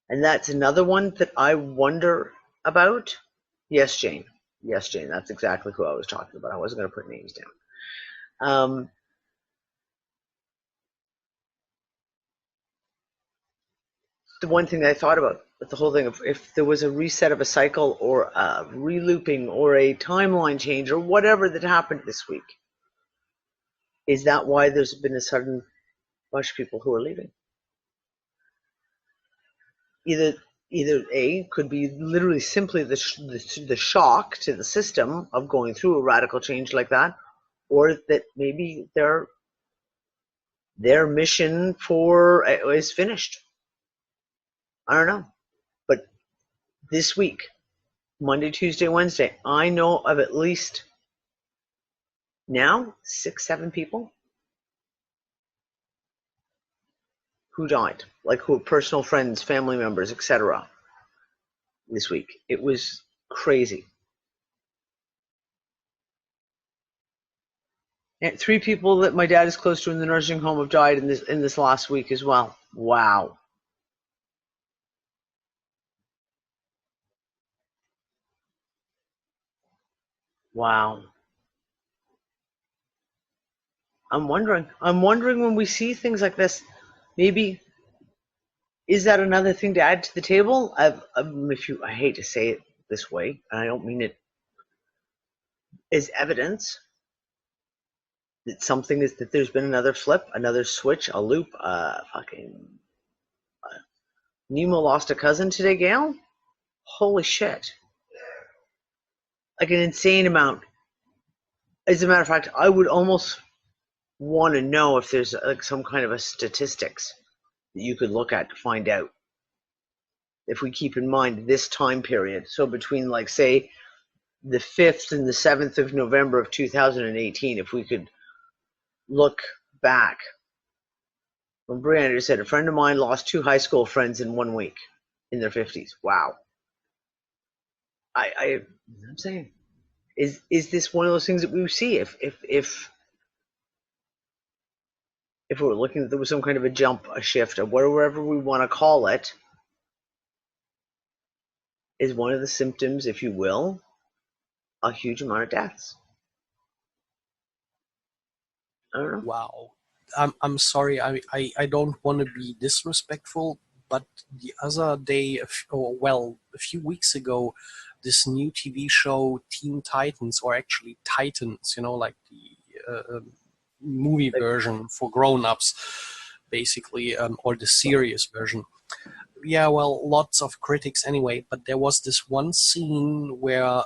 And that's another one that I wonder about. Yes, Jane. Yes, Jane. That's exactly who I was talking about. I wasn't going to put names down. The one thing I thought about with the whole thing of if there was a reset of a cycle or a re-looping or a timeline change or whatever that happened this week, is that why there's been a sudden bunch of people who are leaving? Either A, could be literally simply the shock to the system of going through a radical change like that, or that maybe their mission is finished. I don't know. But this week, Monday, Tuesday, Wednesday, I know of at least now 6-7 people who died, like who are personal friends, family members, etc. this week. It was crazy. And 3 people that my dad is close to in the nursing home have died in this last week as well. Wow. Wow. I'm wondering when we see things like this, maybe is that another thing to add to the table? I hate to say it this way, and I don't mean it as evidence that there's been another flip, another switch, a loop, Nemo lost a cousin today, Gail? Holy shit. Like an insane amount. As a matter of fact, I would almost want to know if there's like some kind of a statistics that you could look at to find out. If we keep in mind this time period, so between like say the 5th and the 7th of November of 2018, if we could look back. When Brianna just said, a friend of mine lost 2 high school friends in 1 week in their 50s. Wow. I'm saying, is this one of those things that we see if we're looking at there was some kind of a jump, a shift, or whatever we want to call it, is one of the symptoms, if you will, a huge amount of deaths? I don't know. Wow. I'm sorry. I don't want to be disrespectful, but the other day, a few weeks ago, this new TV show Teen Titans, or actually Titans, like the movie version for grown-ups, basically, or the serious version. Yeah, well, lots of critics anyway, but there was this one scene where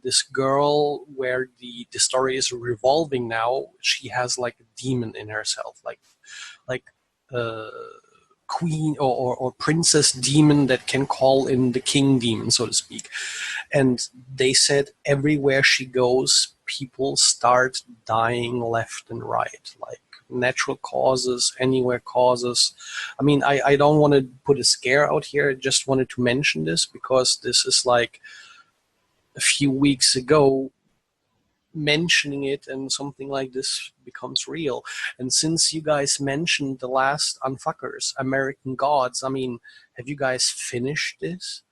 this girl, where the story is revolving now, she has like a demon in herself, like queen or princess demon that can call in the king demon, so to speak. And they said everywhere she goes, people start dying left and right, like natural causes, anywhere causes. I mean, I don't want to put a scare out here. I just wanted to mention this because this is like a few weeks ago mentioning it and something like this becomes real. And since you guys mentioned the last Unfuckers, American Gods, I mean, have you guys finished this?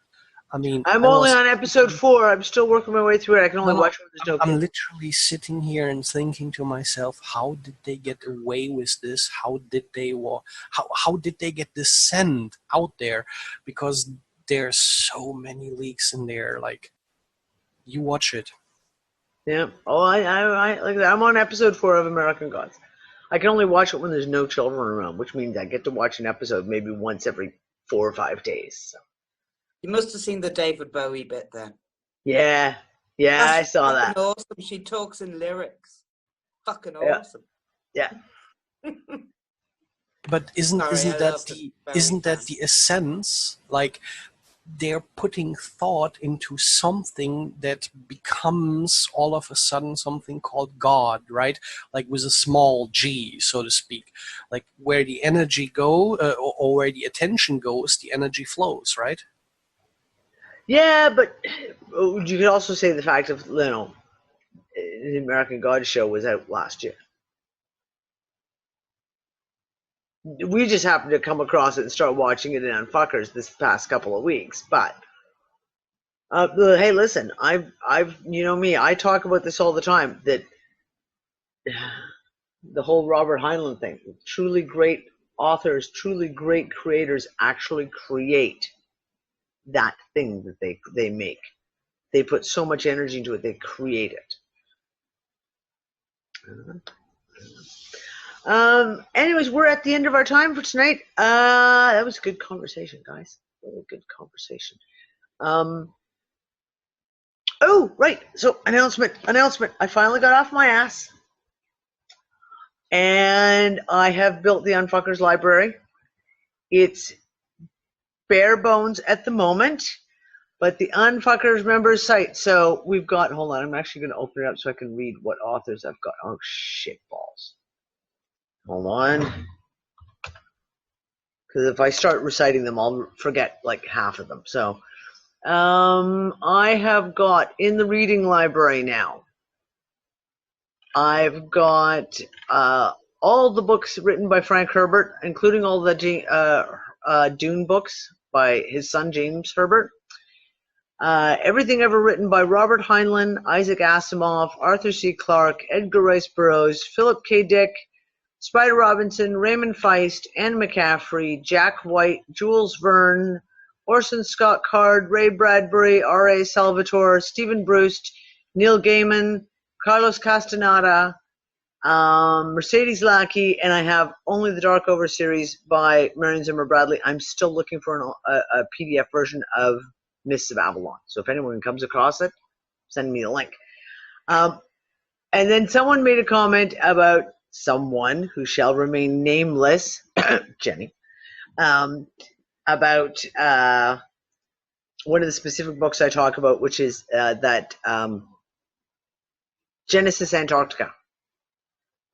I mean, I'm only on episode 4. I'm still working my way through it. I can only watch when there's no I'm literally sitting here and thinking to myself, how did they get away with this? How did they get this sent out there? Because there's so many leaks in there. Like, you watch it. Yeah. Oh, I like that. I'm on episode 4 of American Gods. I can only watch it when there's no children around, which means I get to watch an episode maybe once every 4 or 5 days. So. You must have seen the David Bowie bit then. Yeah. Yeah, I saw that. Awesome. She talks in lyrics. Fucking awesome. Yeah. But isn't that the essence? Like, they're putting thought into something that becomes all of a sudden something called God, right? Like with a small g, so to speak. Like where the energy go or where the attention goes, the energy flows, right? Yeah, but you could also say the fact of, the American Gods show was out last year. We just happened to come across it and start watching it in Unfuckers this past couple of weeks. But hey, listen, I've you know me, I talk about this all the time, that the whole Robert Heinlein thing, truly great authors, truly great creators actually create that thing that they make. They put so much energy into it, they create it. Anyways, we're at the end of our time for tonight. That was a good conversation, guys. Really good conversation. Oh, right. So announcement. I finally got off my ass, and I have built the Unfuckers library. It's bare bones at the moment, but the Unfuckers members site. So we've got. Hold on. I'm actually going to open it up so I can read what authors I've got. Oh shit balls. Hold on, because if I start reciting them, I'll forget like half of them. So I have got in the reading library now, I've got all the books written by Frank Herbert, including all the Dune books by his son James Herbert. Everything ever written by Robert Heinlein, Isaac Asimov, Arthur C. Clarke, Edgar Rice Burroughs, Philip K. Dick, Spider Robinson, Raymond Feist, Anne McCaffrey, Jack White, Jules Verne, Orson Scott Card, Ray Bradbury, R.A. Salvatore, Stephen Bruce, Neil Gaiman, Carlos Castaneda, Mercedes Lackey, and I have only the Darkover series by Marion Zimmer Bradley. I'm still looking for a PDF version of Mists of Avalon. So if anyone comes across it, send me the link. And then someone made a comment about someone who shall remain nameless, Jenny, about one of the specific books I talk about, which is that Genesis Antarctica.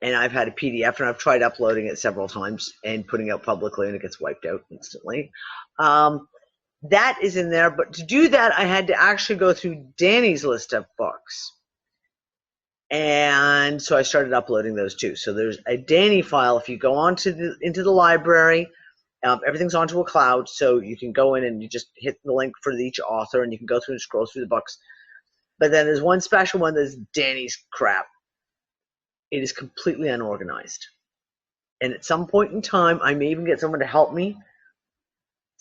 And I've had a PDF, and I've tried uploading it several times and putting it out publicly, and it gets wiped out instantly. That is in there, but to do that, I had to actually go through Danny's list of books. And so I started uploading those too. So there's a Danny file. If you go into the library, everything's onto a cloud, so you can go in and you just hit the link for each author, and you can go through and scroll through the books. But then there's one special one that's Danny's crap. It is completely unorganized. And at some point in time, I may even get someone to help me,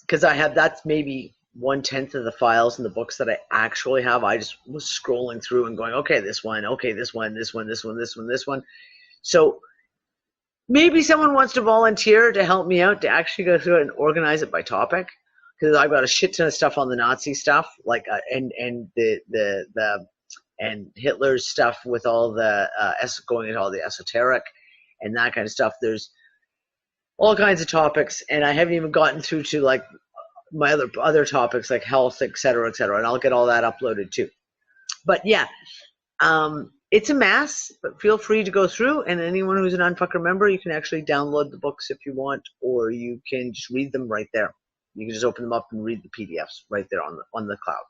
because that's maybe 1/10 of the files in the books that I actually have. I just was scrolling through and going, okay, this one, okay, this one, this one, this one, this one, this one. So Maybe someone wants to volunteer to help me out to actually go through it and organize it by topic, because I've got a shit ton of stuff on the Nazi stuff, like and Hitler's stuff with all the going into all the esoteric and that kind of stuff. There's all kinds of topics, and I haven't even gotten through to like my other topics like health, et cetera, and I'll get all that uploaded too. But yeah, it's a mess, but feel free to go through, and anyone who's an Unfucker member, you can actually download the books if you want, or you can just read them right there. You can just open them up and read the PDFs right there on the cloud.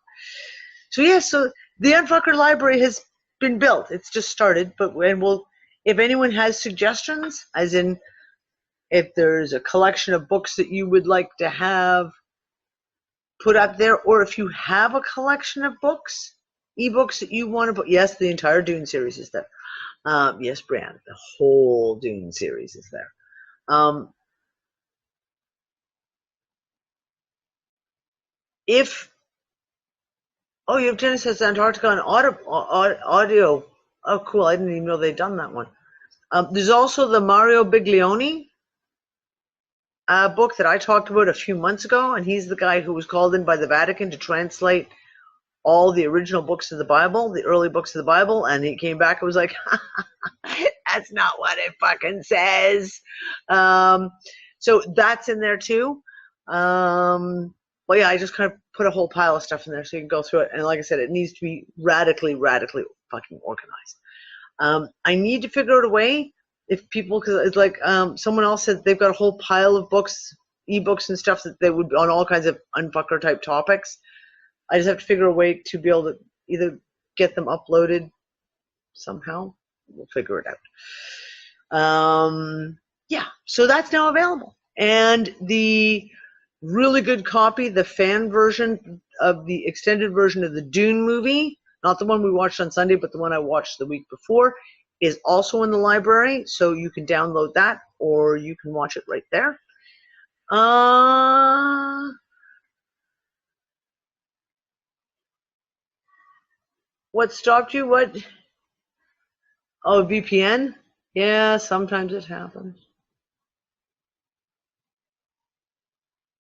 So yeah, so the Unfucker library has been built. It's just started, if anyone has suggestions, as in if there's a collection of books that you would like to have put up there, or if you have a collection of books, ebooks that you want to put, yes, the entire Dune series is there. Yes, Brand, the whole Dune series is there. You have Genesis Antarctica on audio. Oh, cool. I didn't even know they'd done that one. There's also the Mario Biglione book that I talked about a few months ago, and he's the guy who was called in by the Vatican to translate all the original books of the Bible, the early books of the Bible, and he came back and was like, that's not what it fucking says. So that's in there too. Well, yeah, I just kind of put a whole pile of stuff in there so you can go through it. And like I said, it needs to be radically fucking organized. I need to figure out a way if people, because it's like someone else said they've got a whole pile of books, ebooks and stuff that they would be on all kinds of Unfucker type topics. I just have to figure a way to be able to either get them uploaded somehow. We'll figure it out. Yeah, so that's now available. And the really good copy, the fan version of the extended version of the Dune movie, not the one we watched on Sunday, but the one I watched the week before, is also in the library. So you can download that, or you can watch it right there. What stopped you? What? Oh, VPN? Yeah, sometimes it happens.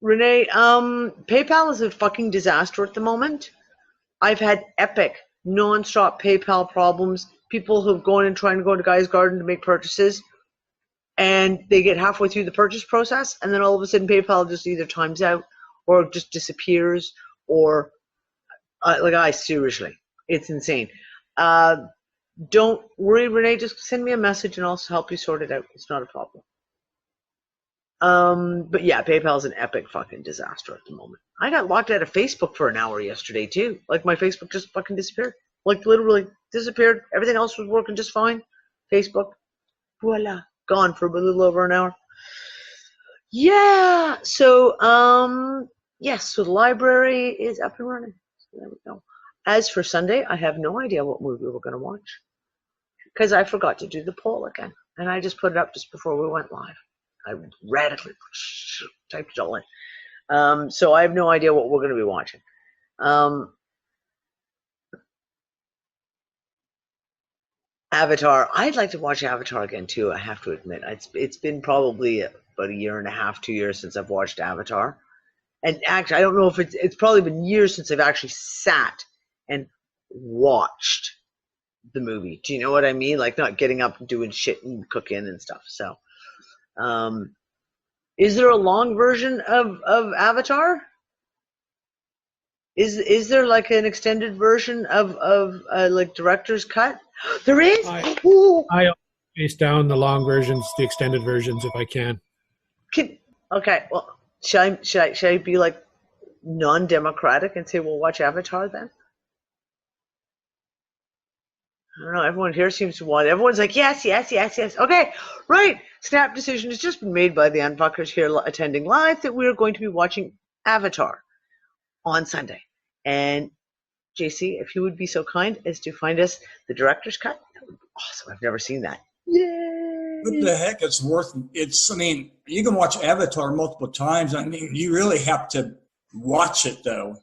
Renee, PayPal is a fucking disaster at the moment. I've had epic, non-stop PayPal problems. People who've gone and trying to go to Guy's Garden to make purchases, and they get halfway through the purchase process, and then all of a sudden PayPal just either times out or just disappears, or seriously, it's insane. Don't worry, Renee, just send me a message and I'll help you sort it out. It's not a problem. But yeah, PayPal is an epic fucking disaster at the moment. I got locked out of Facebook for an hour yesterday too. Like my Facebook just fucking disappeared. Like literally disappeared. Everything else was working just fine. Facebook, voila, gone for a little over an hour. Yeah. So yes. So the library is up and running. So there we go. As for Sunday, I have no idea what movie we're going to watch because I forgot to do the poll again, and I just put it up just before we went live. I radically typed it all in. So I have no idea what we're going to be watching. Avatar. I'd like to watch Avatar again too, I have to admit. It's been probably about a year and a half, 2 years since I've watched Avatar. And actually, I don't know if it's probably been years since I've actually sat and watched the movie. Do you know what I mean? Like not getting up and doing shit and cooking and stuff. So is there a long version of Avatar? Is there like an extended version of like director's cut? There is. I always down the long versions, the extended versions, if I can. Okay. Well, should I be like non-democratic and say we'll watch Avatar then? I don't know. Everyone here seems to want it. Everyone's like, yes. Okay, right. Snap decision has just been made by the Unfuckers here attending live that we are going to be watching Avatar on Sunday. And JC, if you would be so kind as to find us the director's cut, that would be awesome. I've never seen that. Yay! What the heck? It's worth it. I mean, you can watch Avatar multiple times. I mean, you really have to watch it though.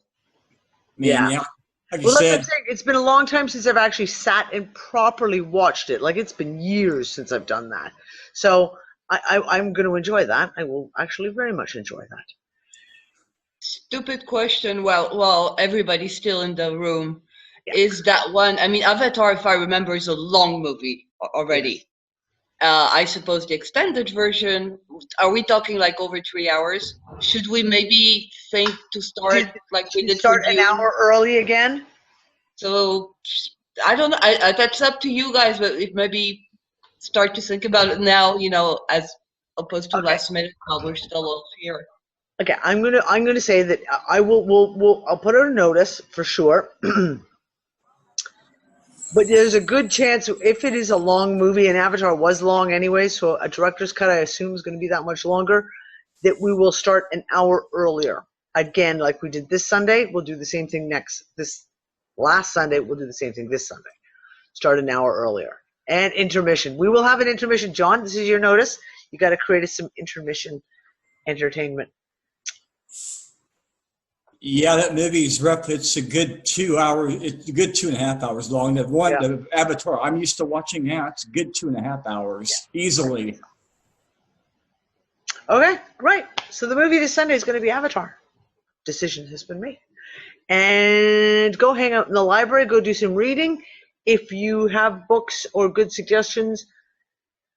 I mean, yeah. Like you said, that's what I'm saying. It's been a long time since I've actually sat and properly watched it. Like it's been years since I've done that. So I'm going to enjoy that. I will actually very much enjoy that. Stupid question. Well, everybody's still in the room. Yeah. Is that one? I mean, Avatar, if I remember, is a long movie already. Yes. I suppose the extended version. Are we talking like over 3 hours? Should we maybe think to start like we did start an hour early again? So I don't know. That's up to you guys, but if maybe start to think about it now, you know, as opposed to last minute while we're still all here. Okay, I'm gonna say that I'll put out a notice for sure. But there's a good chance if it is a long movie, and Avatar was long anyway, so a director's cut I assume is going to be that much longer, that we will start an hour earlier. Again, like we did this Sunday, we'll do the same thing this last Sunday, we'll do the same thing this Sunday. Start an hour earlier. And intermission. We will have an intermission. John, this is your notice. You got to create some intermission entertainment. Yeah, that movie's rough. It's a good 2 hours. It's a good 2.5 hours long. The Avatar, I'm used to watching that. It's a good 2.5 hours, easily. Okay, great. So the movie this Sunday is going to be Avatar. Decision has been made. And go hang out in the library. Go do some reading. If you have books or good suggestions,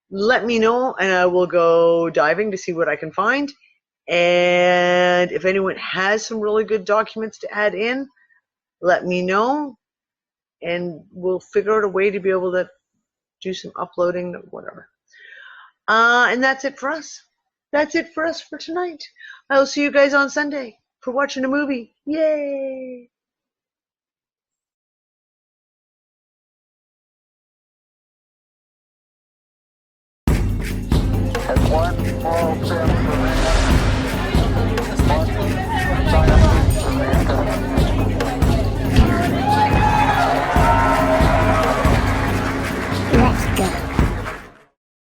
let me know, and I will go diving to see what I can find. And if anyone has some really good documents to add in, let me know, and we'll figure out a way to be able to do some uploading, whatever. And that's it for us. That's it for us for tonight. I will see you guys on Sunday for watching a movie. Yay! One small step